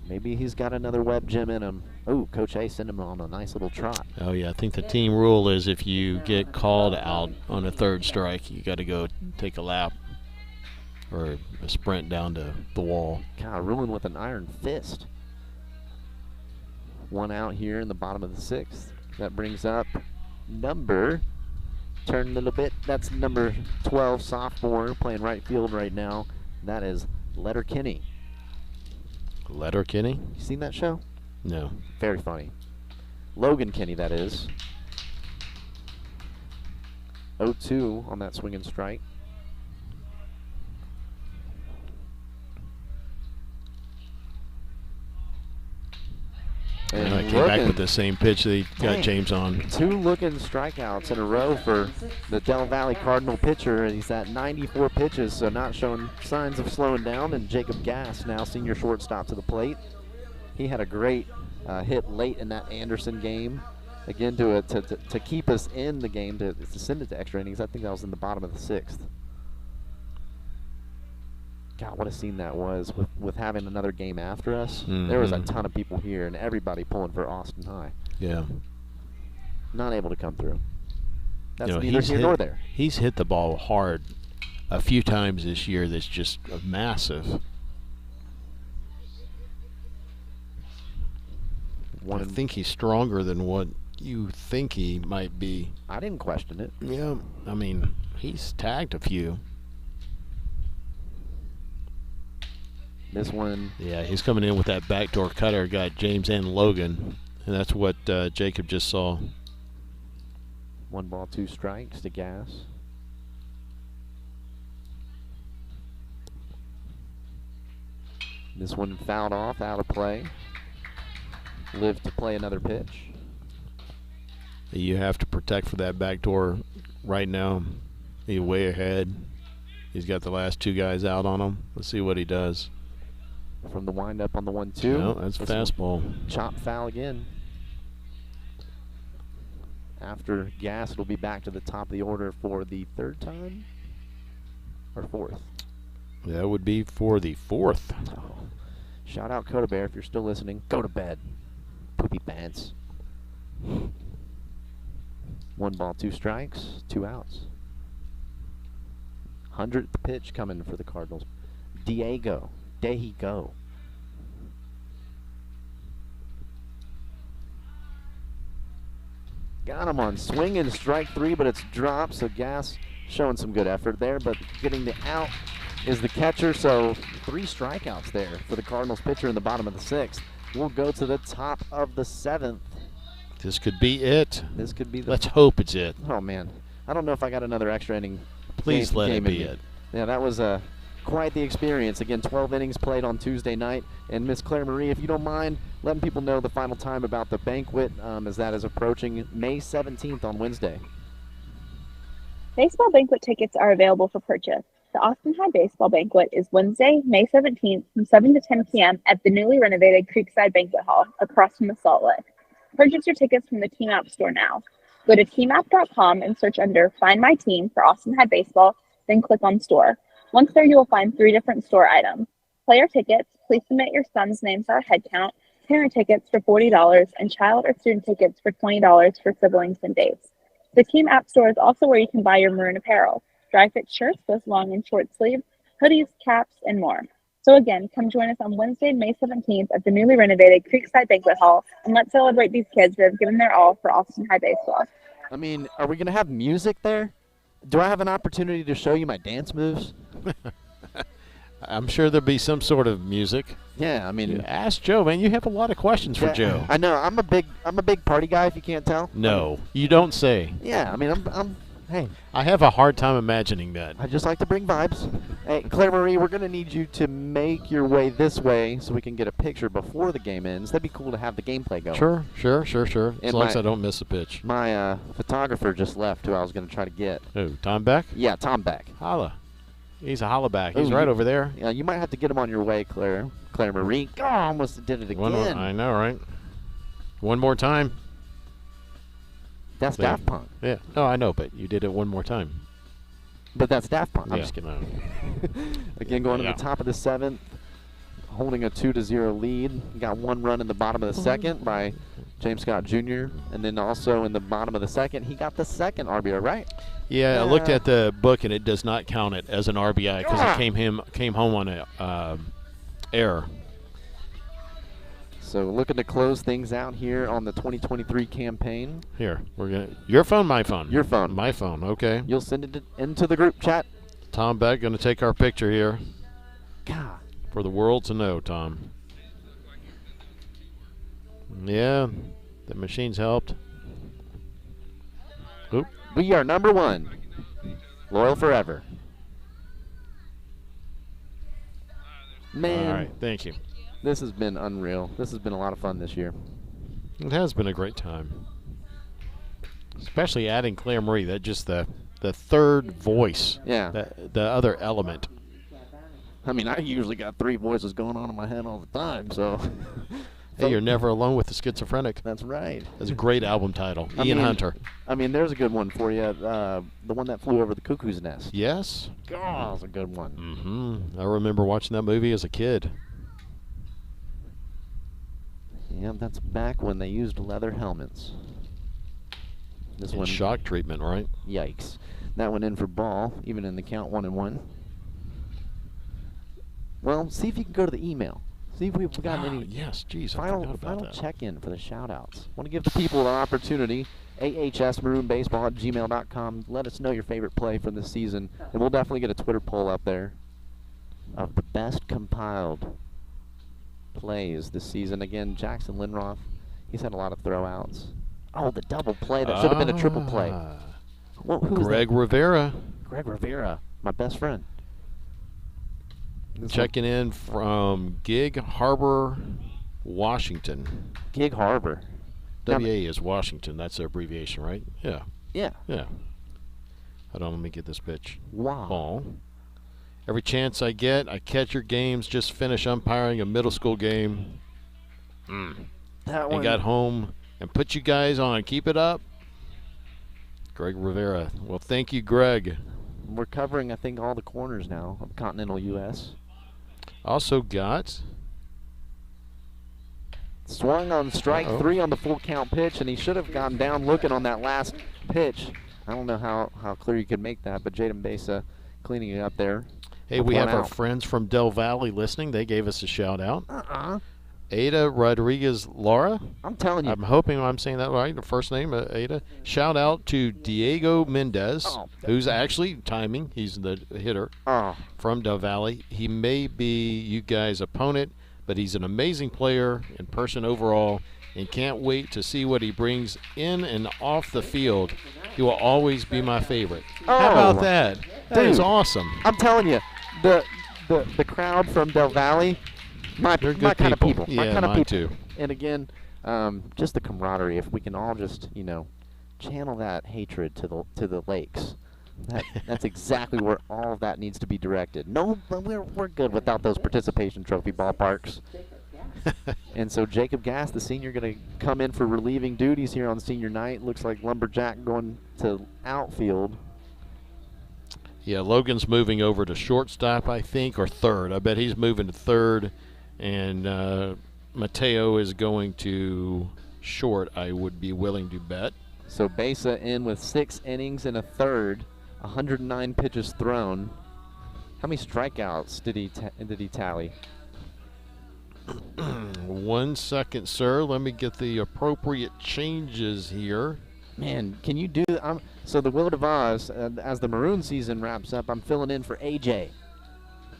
Maybe he's got another web gem in him. Oh, Coach A sent him on a nice little trot. Oh, yeah, I think the team rule is if you get called out on a 3rd strike, you got to go take a lap or a sprint down to the wall. God, ruling with an iron fist. 1 out here in the bottom of the 6th. That brings up number, turn a little bit, that's number 12 sophomore playing right field right now. That is Letterkenny. Letterkenny? You seen that show? No. Very funny. Logan Kenny, that is. 0-2 on that swing and strike. And I came back with the same pitch that he got James on. 2 looking strikeouts in a row for the Del Valle Cardinal pitcher, and he's at 94 pitches, so not showing signs of slowing down. And Jacob Gass, now senior shortstop, to the plate. He had a great hit late in that Anderson game, again to keep us in the game, to send it to extra innings. I think that was in the bottom of the 6th. God, what a scene that was with having another game after us. There was a ton of people here, and everybody pulling for Austin High. Yeah. Not able to come through. That's neither he's here nor there. He's hit the ball hard a few times this year that's just massive. I think he's stronger than what you think he might be. I didn't question it. Yeah, I mean, he's tagged a few. This one. Yeah, he's coming in with that backdoor cutter. Got James and Logan, and that's what Jacob just saw. 1 ball, 2 strikes to Gas. This one fouled off, out of play. Live to play another pitch. You have to protect for that backdoor right now. He's way ahead. He's got the last 2 guys out on him. Let's see what he does. From the windup on the 1-2. No, that's fastball. Chop foul again. After Gas, it'll be back to the top of the order for the 3rd time? Or 4th? That would be for the 4th. Oh. Shout out Coda Bear if you're still listening. Go to bed. Poopy pants. 1 ball, 2 strikes, 2 outs. 100th pitch coming for the Cardinals. Diego. There he go. Got him on swing and strike 3, but it's dropped, so Gas showing some good effort there, but getting the out is the catcher, so 3 strikeouts there for the Cardinals pitcher in the bottom of the 6th. We'll go to the top of the 7th. This could be it. This could be the... Let's hope it's it. Oh, man. I don't know if I got another extra inning. Please let it be it. Yeah, that was quite the experience. Again, 12 innings played on Tuesday night. And Miss Claire Marie, if you don't mind, letting people know the final time about the banquet as that is approaching May 17th on Wednesday. Baseball banquet tickets are available for purchase. The Austin High Baseball Banquet is Wednesday, May 17th from 7 to 10 p.m. at the newly renovated Creekside Banquet Hall across from the Salt Lick. Purchase your tickets from the Team App store now. Go to teamapp.com and search under Find My Team for Austin High Baseball, then click on Store. Once there, you will find 3 different store items. Player tickets, please submit your son's name for our head count, parent tickets for $40, and child or student tickets for $20 for siblings and dates. The Team App store is also where you can buy your maroon apparel, dry fit shirts, both long and short sleeve, hoodies, caps, and more. So again, come join us on Wednesday, May 17th at the newly renovated Creekside Banquet Hall, and let's celebrate these kids who have given their all for Austin High Baseball. I mean, are we going to have music there? Do I have an opportunity to show you my dance moves? I'm sure there'll be some sort of music. Yeah, I mean, ask Joe, man. You have a lot of questions for Joe. I know. I'm a big party guy. If you can't tell. No, you don't say. Yeah, I mean, hey, I have a hard time imagining that. I just like to bring vibes. Hey, Claire Marie, we're going to need you to make your way this way so we can get a picture before the game ends. That'd be cool to have the gameplay going. Sure. As long as I don't miss a pitch. My photographer just left, who I was going to try to get. Who, Tom Beck? Yeah, Tom Beck. Holla. He's a holla back. He's right over there. Yeah, you might have to get him on your way, Claire Marie. Oh, I almost did it again. I know, right? One more time. That's Daft Punk. Yeah. No, I know, but you did it one more time. But that's Daft Punk. I'm Yeah. just kidding. Again, going to the top of the 7th, holding a 2-0 lead. Got 1 run in the bottom of the 2nd by James Scott Jr. And then also in the bottom of the 2nd, he got the 2nd RBI, right? Yeah, I looked at the book, and it does not count it as an RBI because it came home on a error. So looking to close things out here on the 2023 campaign. Here, your phone, my phone. Your phone. My phone, okay. You'll send it into the group chat. Tom Beck going to take our picture here. God. For the world to know, Tom. Yeah, the machine's helped. Oop. We are number 1. Loyal forever. Man. All right, thank you. This has been unreal. This has been a lot of fun this year. It has been a great time. Especially adding Claire Marie, that just the third voice. Yeah. The other element. I mean, I usually got 3 voices going on in my head all the time, so. Hey, you're never alone with the schizophrenic. That's right. That's a great album title. Ian Hunter. I mean, there's a good one for you. The one that flew over the cuckoo's nest. Yes. God, that's a good one. Mm-hmm. I remember watching that movie as a kid. Yeah, that's back when they used leather helmets. This one, shock treatment, right? Yikes. That one in for ball, even in the count 1-1. Well, see if you can go to the email. See if we've got any yes, geez, final check-in for the shout-outs. Want to give the people an opportunity. ahsmaroonbaseball@gmail.com. Let us know your favorite play for this season, and we'll definitely get a Twitter poll up there of the best compiled plays this season. Again, Jackson Lindroth, he's had a lot of throwouts. Oh, the double play. That should have been a triple play. Who was that? Greg Rivera Greg Rivera, my best friend. checking in from Gig Harbor, Washington. Gig Harbor. WA is Washington. That's the abbreviation, right? Yeah. Yeah. Yeah. Hold on, let me get this pitch. Wow. Ball. Every chance I get, I catch your games. Just finish umpiring a middle school game. That And one. got home and put you guys on. Keep it up. Greg Rivera. Well, thank you, Greg. We're covering, I think, all the corners now of continental U.S. Also got Swung on strike Uh-oh. 3 on the full count pitch, and he should have gone down looking on that last pitch. I don't know how clear you could make that, but Jaden Besa cleaning it up there. Hey, with we one have our out. friends from Del Valle listening. They gave us a shout out. Uh-uh. Ada Rodriguez Laura. I'm telling you. I'm hoping I'm saying that right. The first name, Ada. Shout out to Diego Mendez, Oh. who's actually timing. He's the hitter Oh, from Del Valle. He may be you guys' opponent, but he's an amazing player in person overall, and can't wait to see what he brings in and off the field. He will always be my favorite. How about Oh. that? That is Dude. awesome. I'm telling you, the crowd from Del Valle, my They're good kind of people. people. My Yeah, kind of mine people. too. And again, just the camaraderie. If we can all just, channel that hatred to the lakes. That's exactly where all of that needs to be directed. No, but we're good without those participation trophy ballparks. And so Jacob Gass, the senior, going to come in for relieving duties here on senior night. Looks like Lumberjack going to outfield. Yeah, Logan's moving over to shortstop, I think, or third. I bet he's moving to third, and Mateo is going to short, I would be willing to bet. So Besa in with 6 innings and a third, 109 pitches thrown. How many strikeouts did he tally? 1 second, sir. Let me get the appropriate changes here. Man, can you do? So the Will DeVos, as the Maroon season wraps up, I'm filling in for AJ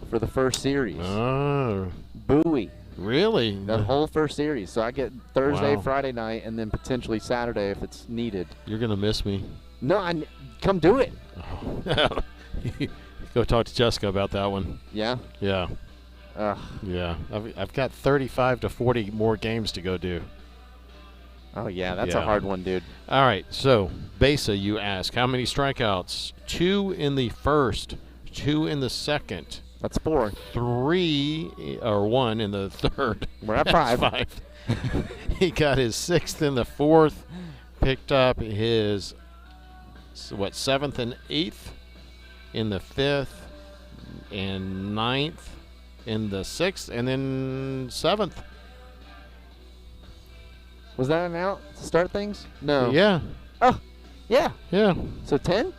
for the first series. Oh, Bowie, really? the whole first series. So I get Thursday, Wow. Friday night, and then potentially Saturday if it's needed. You're going to miss me. No, come do it. Go talk to Jessica about that one. Yeah. Yeah, Ugh. yeah. I've got 35 to 40 more games to go do. Oh yeah, that's a Yeah. hard one, dude. All right, so Besa, you ask, how many strikeouts? 2 in the first, 2 in the second, That's 4. 1 in the third. We're at That's 5. He got his 6th in the 4th, picked up his 7th and 8th in the 5th, and 9th in the 6th, and then 7th. Was that an out to start things? No. Yeah, Oh, yeah. yeah. So 10.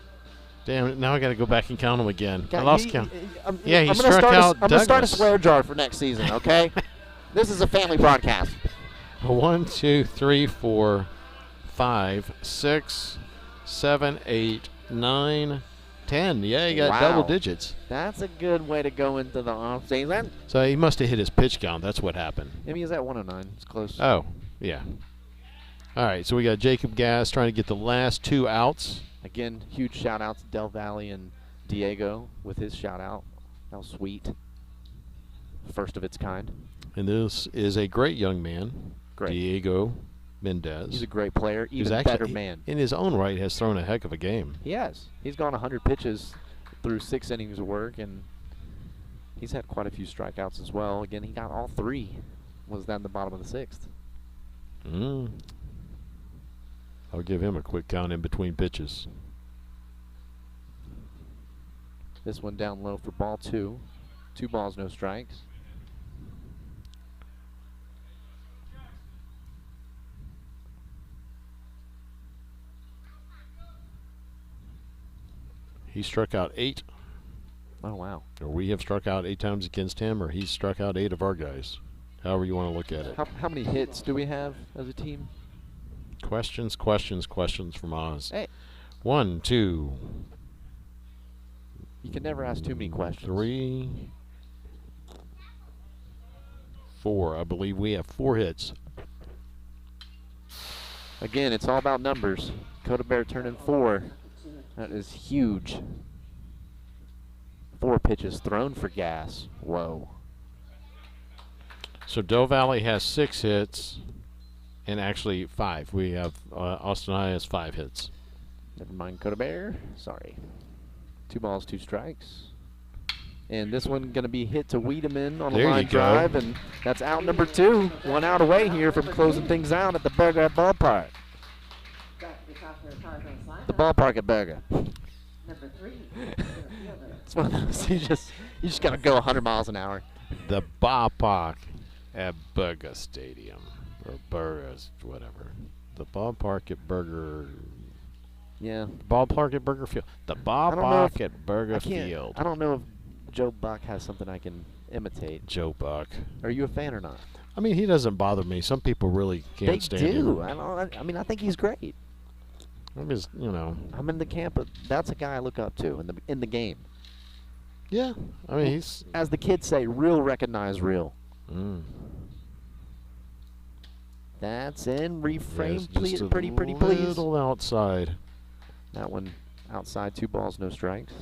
Damn it! Now I got to go back and count them again. I God, lost he- count. I'm, Yeah, he I'm gonna struck start out I'm gonna start a Douglas. swear jar for next season. Okay. This is a family broadcast. 1, 2, 3, 4, 5, 6, 7, 8, 9, 10. Yeah, he got Wow. double digits. That's a good way to go into the off season. So he must have hit his pitch count. That's what happened. Maybe he's at 109. It's close. Oh, yeah. All right, so we got Jacob Gass trying to get the last 2 outs. Again, huge shout out to Del Valle and Diego with his shout out. That was sweet. First of its kind. And this is a great young man, Great. Diego Mendez. He's a great player, Who's even actually, better man. in his own right, has thrown a heck of a game. He has. He's gone 100 pitches through 6 innings of work, and he's had quite a few strikeouts as well. Again, he got all 3. Was down the bottom of the 6th. I'll give him a quick count in between pitches. This one down low for ball 2. 2 balls, no strikes. He struck out 8, Oh, wow. or we have struck out 8 times against him, or he's struck out 8 of our guys. However you want to look at it. How many hits do we have as a team? Questions from Oz. Hey. 1, 2, You can never ask too many questions. 3, 4. I believe we have 4 hits. Again, it's all about numbers. Coda Bear turning 4. That is huge. 4 pitches thrown for gas. Whoa. So Doe Valley has 6 hits, and actually 5. We have Austin High has 5 hits. Never mind, Coda Bear. Sorry. 2 balls, 2 strikes. And this one going to be hit to Wiedemann on a There line you go. drive, and that's out number 2. 1 out away here from closing things out at the Berger Ballpark. Back to the top of the card on slide. The ballpark at Berger. Number 3. It's one of those, you just got to go 100 miles an hour. The ballpark at Burger Stadium, or Burgers, whatever. The ballpark at Burger. Yeah. Ballpark at Burger Field. The know ballpark if- at Burger I can't. Field. I don't know if Joe Buck has something I can imitate. Joe Buck. Are you a fan or not? I mean, he doesn't bother me. Some people really can't They stand do. him. I mean, I think he's great. I'm just, I'm in the camp of that's a guy I look up to in the game. yeah. I mean, he's. As the kids say, real recognize real. Mm. That's in reframe, Yes, please, just a pretty please. little outside. That one outside, 2 balls, no strikes.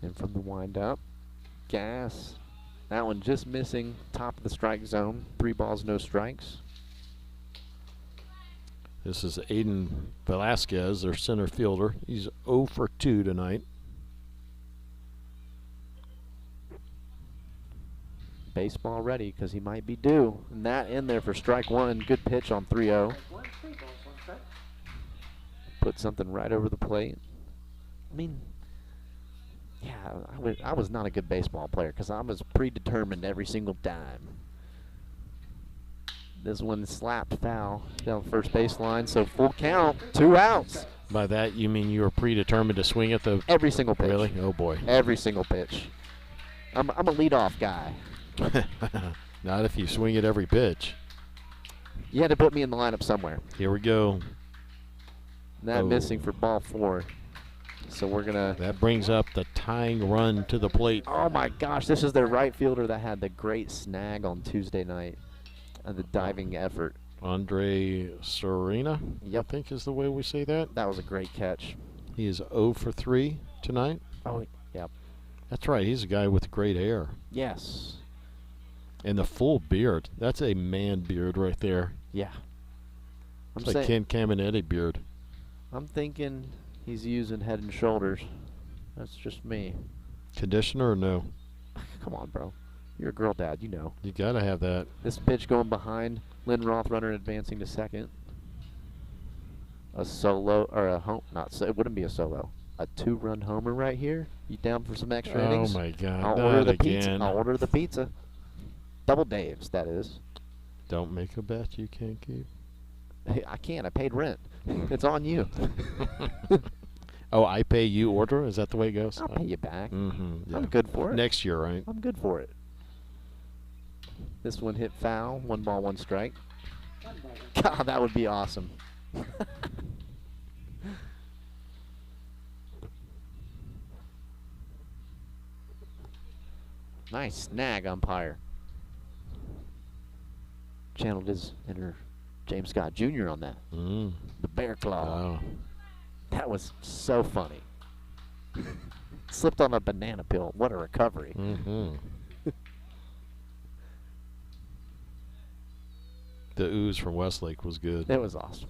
And from the windup, gas. That one just missing top of the strike zone. 3 balls, no strikes. This is Aiden Velasquez, their center fielder. He's 0 for 2 tonight. Baseball ready because he might be due. And that in there for strike 1. Good pitch on 3-0. 1, 3 balls, 1 strike. Put something right over the plate. I mean, yeah, I was not a good baseball player because I was predetermined every single time. This one slapped foul down the first baseline, so full count, 2 outs. By that, you mean you were predetermined to swing at the. Every single pitch. Really? Oh, boy. Every single pitch. I'm a leadoff guy. Not if you swing at every pitch. You had to put me in the lineup somewhere. Here we go. That Oh. missing for ball 4. So we're going to. That brings up the tying run to the plate. Oh my gosh, this is their right fielder that had the great snag on Tuesday night. The diving effort. Andre Serena, Yep. I think is the way we say that. That was a great catch. He is 0 for 3 tonight. Oh, yep. That's right. He's a guy with great hair. Yes. And the full beard. That's a man beard right there. Yeah. I'm It's like Ken Caminetti beard. I'm thinking he's using Head and Shoulders. That's just me. Conditioner or no? Come on, bro. You're a girl dad, you know. You got to have that. This pitch going behind. Lynn Roth runner advancing to second. A solo, or a home, it wouldn't be a solo. A 2-run homer right here. You down for some extra innings? Oh, my God. I'll Not order the again. pizza. I'll order the pizza. Double Dave's, that is. Don't make a bet you can't keep. Hey, I can't. I paid rent. It's on you. Oh, I pay, you order? Is that the way it goes? I'll pay you back. Mm-hmm. I'm good for it. Next year, right? I'm good for it. This one hit foul. 1 ball, 1 strike. 1 ball, 1 God, that would be awesome. Nice snag, umpire. Channeled his inner James Scott Jr. on that. Mm. The bear claw. Wow. That was so funny. Slipped on a banana peel. What a recovery. Mm-hmm. The ooze from Westlake was good. That was awesome.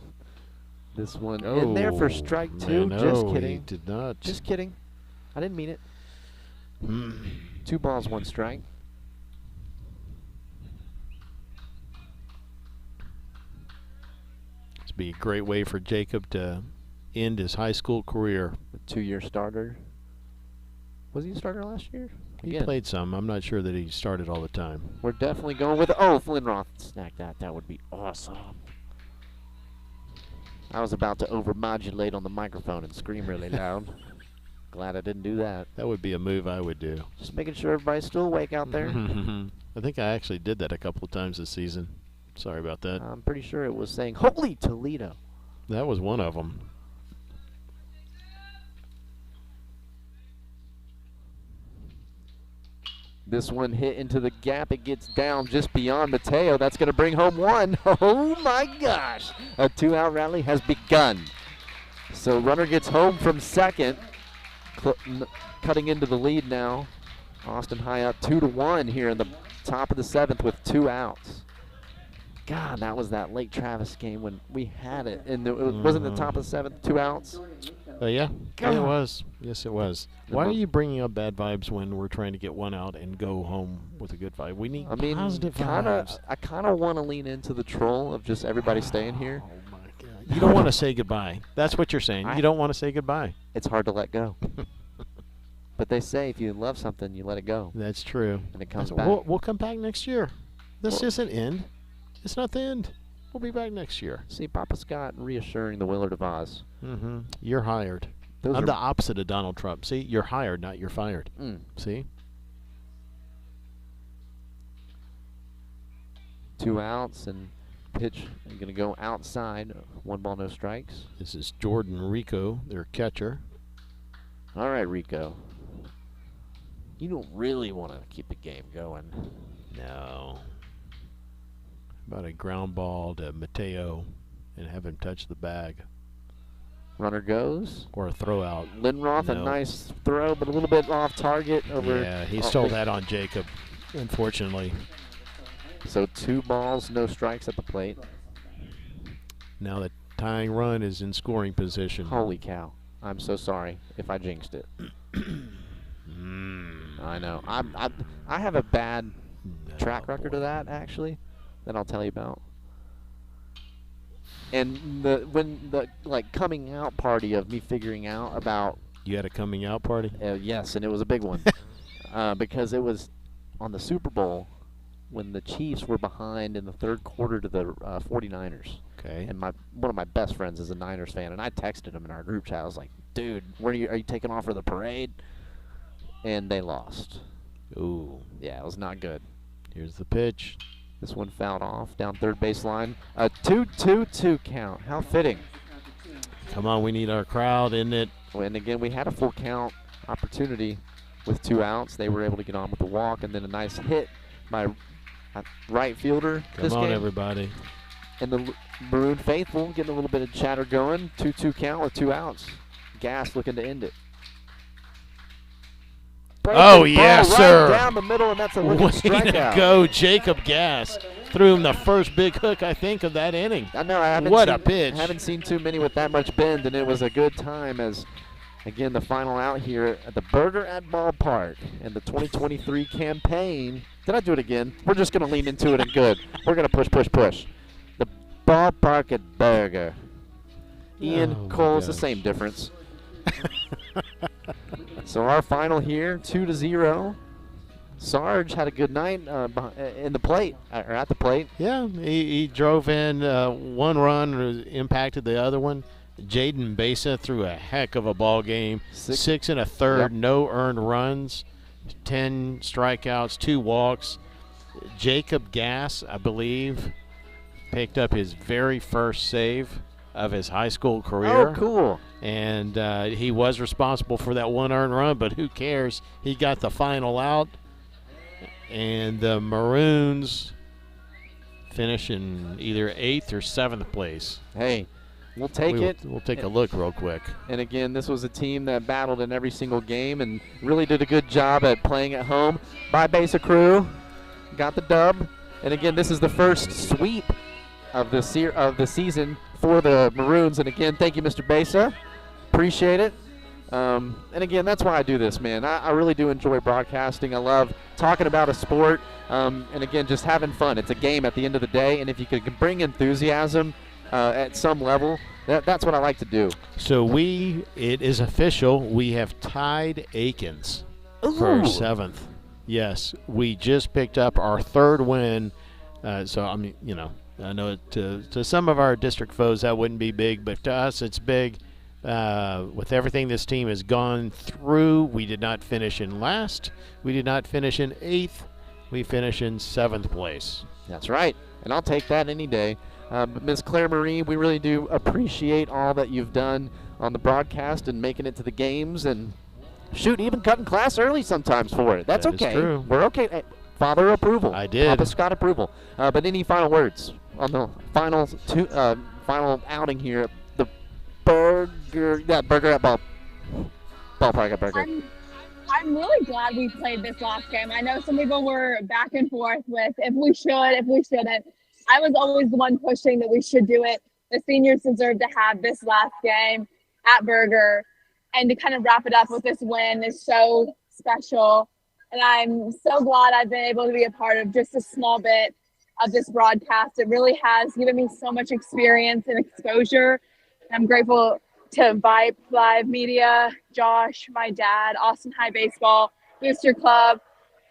This one in there for strike 2. Man, Just no, kidding. He did not. Just kidding. I didn't mean it. Mm. 2 balls, 1 strike. This would be a great way for Jacob to end his high school career. A 2-year starter. Was he a starter last year? He Again, played some. I'm not sure that he started all the time. we're definitely going with. Oh, Flynn Roth snagged that. That would be awesome. I was about to overmodulate on the microphone and scream really loud. Glad I didn't do that. That would be a move I would do. Just making sure everybody's still awake out there. I think I actually did that a couple of times this season. Sorry about that. I'm pretty sure it was saying, "Holy Toledo." That was one of them. This one hit into the gap. It gets down just beyond Mateo. That's going to bring home one. Oh, my gosh. A 2-out rally has begun. So runner gets home from second. Cutting into the lead now. Austin High up 2-1 here in the top of the 7th with 2 outs. God, that was that Lake Travis game when we had it. And it wasn't the top of the 7th, 2 outs? Yeah, God. it was. Yes, it was. Why are you bringing up bad vibes when we're trying to get 1 out and go home with a good vibe? We need positive vibes. I kind of want to lean into the troll of just everybody staying here. Oh, my God. You don't want to say goodbye. That's what you're saying. You don't want to say goodbye. It's hard to let go. But they say if you love something, you let it go. That's true. And it comes back. We'll come back next year. This isn't end. It's not the end. We'll be back next year. See, Papa Scott reassuring the Willard of Oz. Mm-hmm. You're hired. Those I'm are the opposite of Donald Trump. See, you're hired, not you're fired. See? 2 outs and pitch going to go outside. 1 ball, no strikes. This is Jordan Rico, their catcher. All right, Rico. You don't really want to keep the game going. No. About a ground ball to Mateo and have him touch the bag. Runner goes. Or a throw out. Lindroth, a nice throw, but a little bit off target. Over. Yeah, he stole that on Jacob, unfortunately. So 2 balls, no strikes at the plate. Now the tying run is in scoring position. Holy cow. I'm so sorry if I jinxed it. I know. I have a bad track record of that, actually, that I'll tell you about. And when the coming out party of me figuring out about. You had a coming out party? Yes, and it was a big one. Because it was on the Super Bowl when the Chiefs were behind in the 3rd quarter to the 49ers. Okay. And one of my best friends is a Niners fan, and I texted him in our group chat. I was like, dude, are you taking off for the parade? And they lost. Ooh. Yeah, it was not good. Here's the pitch. This one fouled off down third baseline. A 2-2-2 count. How fitting. Come on, we need our crowd, isn't it? And again, we had a full count opportunity with 2 outs. They were able to get on with the walk, and then a nice hit by right fielder. Come on, everybody. And the Maroon faithful getting a little bit of chatter going. 2-2 count with 2 outs. Gas looking to end it. Oh, yes, sir. Down the middle, and that's a looking strikeout. Way to go, Jacob Gass. Threw him the first big hook, I think, of that inning. I know. A pitch. I haven't seen too many with that much bend, and it was a good time as, again, the final out here at the Burger at Ballpark and the 2023 campaign. Did I do it again? We're just going to lean into it and good. We're going to push, push, push. The Ballpark at Burger. Ian Cole's the same difference. So our final here, 2-0. Sarge had a good night in the plate, or at the plate. Yeah, he drove in 1 run, impacted the other one. Jaden Besa threw a heck of a ball game. 6 1/3, yep. No earned runs, 10 strikeouts, 2 walks. Jacob Gass, I believe, picked up his very first save of his high school career. Oh, cool. And he was responsible for that 1 earned run, but who cares? He got the final out. And the Maroons finish in either 8th or 7th place. Hey, we'll take it. We'll take a look real quick. And again, this was a team that battled in every single game and really did a good job at playing at home. Bye, Besa crew. Got the dub. And again, this is the first sweep of the season for the Maroons. And again, thank you, Mr. Besa. Appreciate it. And again, that's why I do this, man. I really do enjoy broadcasting. I love talking about a sport. And again, just having fun. It's a game at the end of the day. And if you can bring enthusiasm at some level, that's what I like to do. So it is official. We have tied Aikens for 7th. Yes, we just picked up our 3rd win. So, I mean, I know to some of our district foes that wouldn't be big, but to us it's big. With everything this team has gone through, we did not finish in last. We did not finish in 8th. We finished in 7th place. That's right, and I'll take that any day. Ms. Claire Marie, we really do appreciate all that you've done on the broadcast and making it to the games. And Shoot, even cutting class early sometimes for it. That's That is okay. true. We're okay. Hey, Father approval. I did. Papa Scott approval. But any final words on the final outing here at the burger at ballpark at Burger? I'm really glad we played this last game. I know some people were back and forth with if we should, if we shouldn't. I was always the one pushing that we should do it. The seniors deserve to have this last game at Burger, and to kind of wrap it up with this win is so special. And I'm so glad I've been able to be a part of just a small bit of this broadcast. It really has given me so much experience and exposure. I'm grateful to Vibe Live Media, Josh, my dad, Austin High Baseball, Booster Club,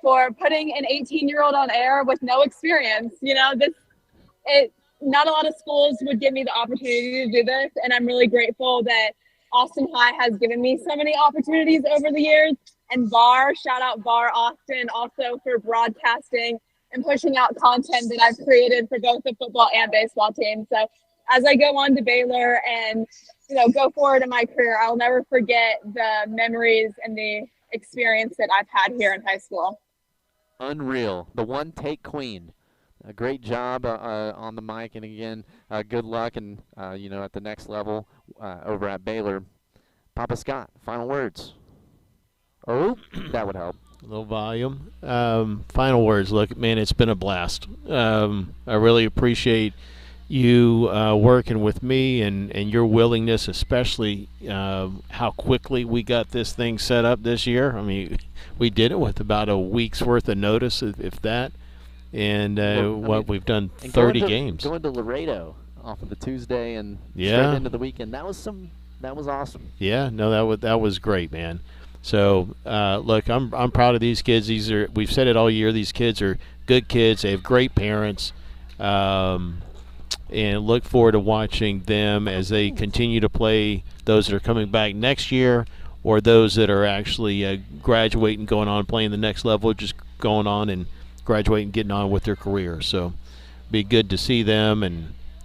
for putting an 18-year-old on air with no experience. Not a lot of schools would give me the opportunity to do this, and I'm really grateful that Austin High has given me so many opportunities over the years. And VAR, shout out VAR Austin, also for broadcasting and pushing out content that I've created for both the football and baseball team. So as I go on to Baylor and go forward in my career, I'll never forget the memories and the experience that I've had here in high school. Unreal. The one take queen. A great job on the mic, and again, good luck and at the next level over at Baylor. Papa Scott, final words. Oh, that would help. A little volume. Final words. Look, man, it's been a blast. I really appreciate you working with me and your willingness, especially how quickly we got this thing set up this year. I mean, we did it with about a week's worth of notice, if that. And we've done 30 games. Going to Laredo off of the Tuesday and Yeah. straight into the weekend. That was awesome. Yeah, no, that was great, man. So look, I'm proud of these kids. We've said it all year. These kids are good kids. They have great parents, and look forward to watching them as they continue to play. Those that are coming back next year, or those that are actually graduating, going on, playing the next level, just going on and graduating, getting on with their career. So, be good to see them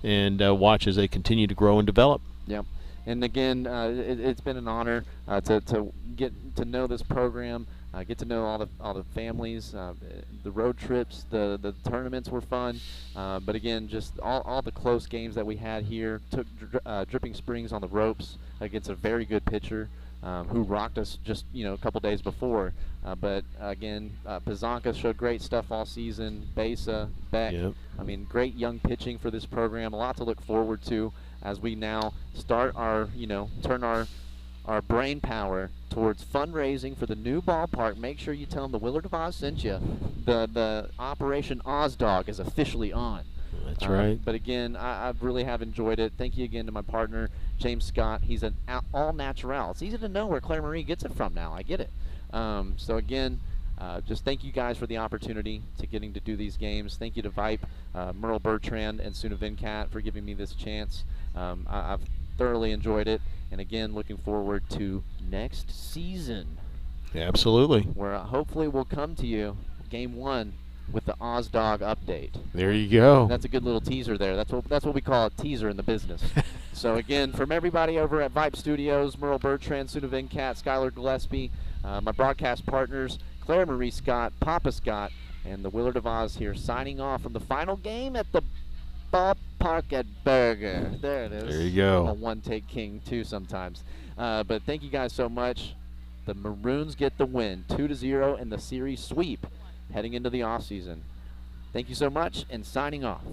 and watch as they continue to grow and develop. Yep. And again, it's been an honor to get to know this program, get to know all the families, the road trips, the tournaments were fun, but again, just all the close games that we had here. Took Dripping Springs on the ropes against a very good pitcher who rocked us just a couple days before. But again, Pizanka showed great stuff all season. Besa, Beck. Yep. I mean, great young pitching for this program. A lot to look forward to as we now start turn our brain power towards fundraising for the new ballpark. Make sure you tell them the Willard of Oz sent you. The Operation Oz Dog is officially on. That's right. But again, I really have enjoyed it. Thank you again to my partner, James Scott. He's an all-natural. It's easy to know where Claire Marie gets it from now. I get it. So again, just thank you guys for the opportunity to getting to do these games. Thank you to Vipe, Merle Bertrand, and Suna Venkat for giving me this chance. I've thoroughly enjoyed it. And again, looking forward to next season. Absolutely. Where hopefully we'll come to you, Game 1, with the Oz Dog update. There you go. That's a good little teaser there. That's what we call a teaser in the business. So again, from everybody over at Vibe Studios, Merle Bertrand, Suna Venkat, Skylar Gillespie, my broadcast partners, Claire Marie Scott, Papa Scott, and the Willard of Oz here, signing off from the final game at the ballpark at Burger. There it is. There you go. I'm a one-take king too sometimes. But thank you guys so much. The Maroons get the win, 2-0 in the series sweep, heading into the offseason. Thank you so much, and signing off.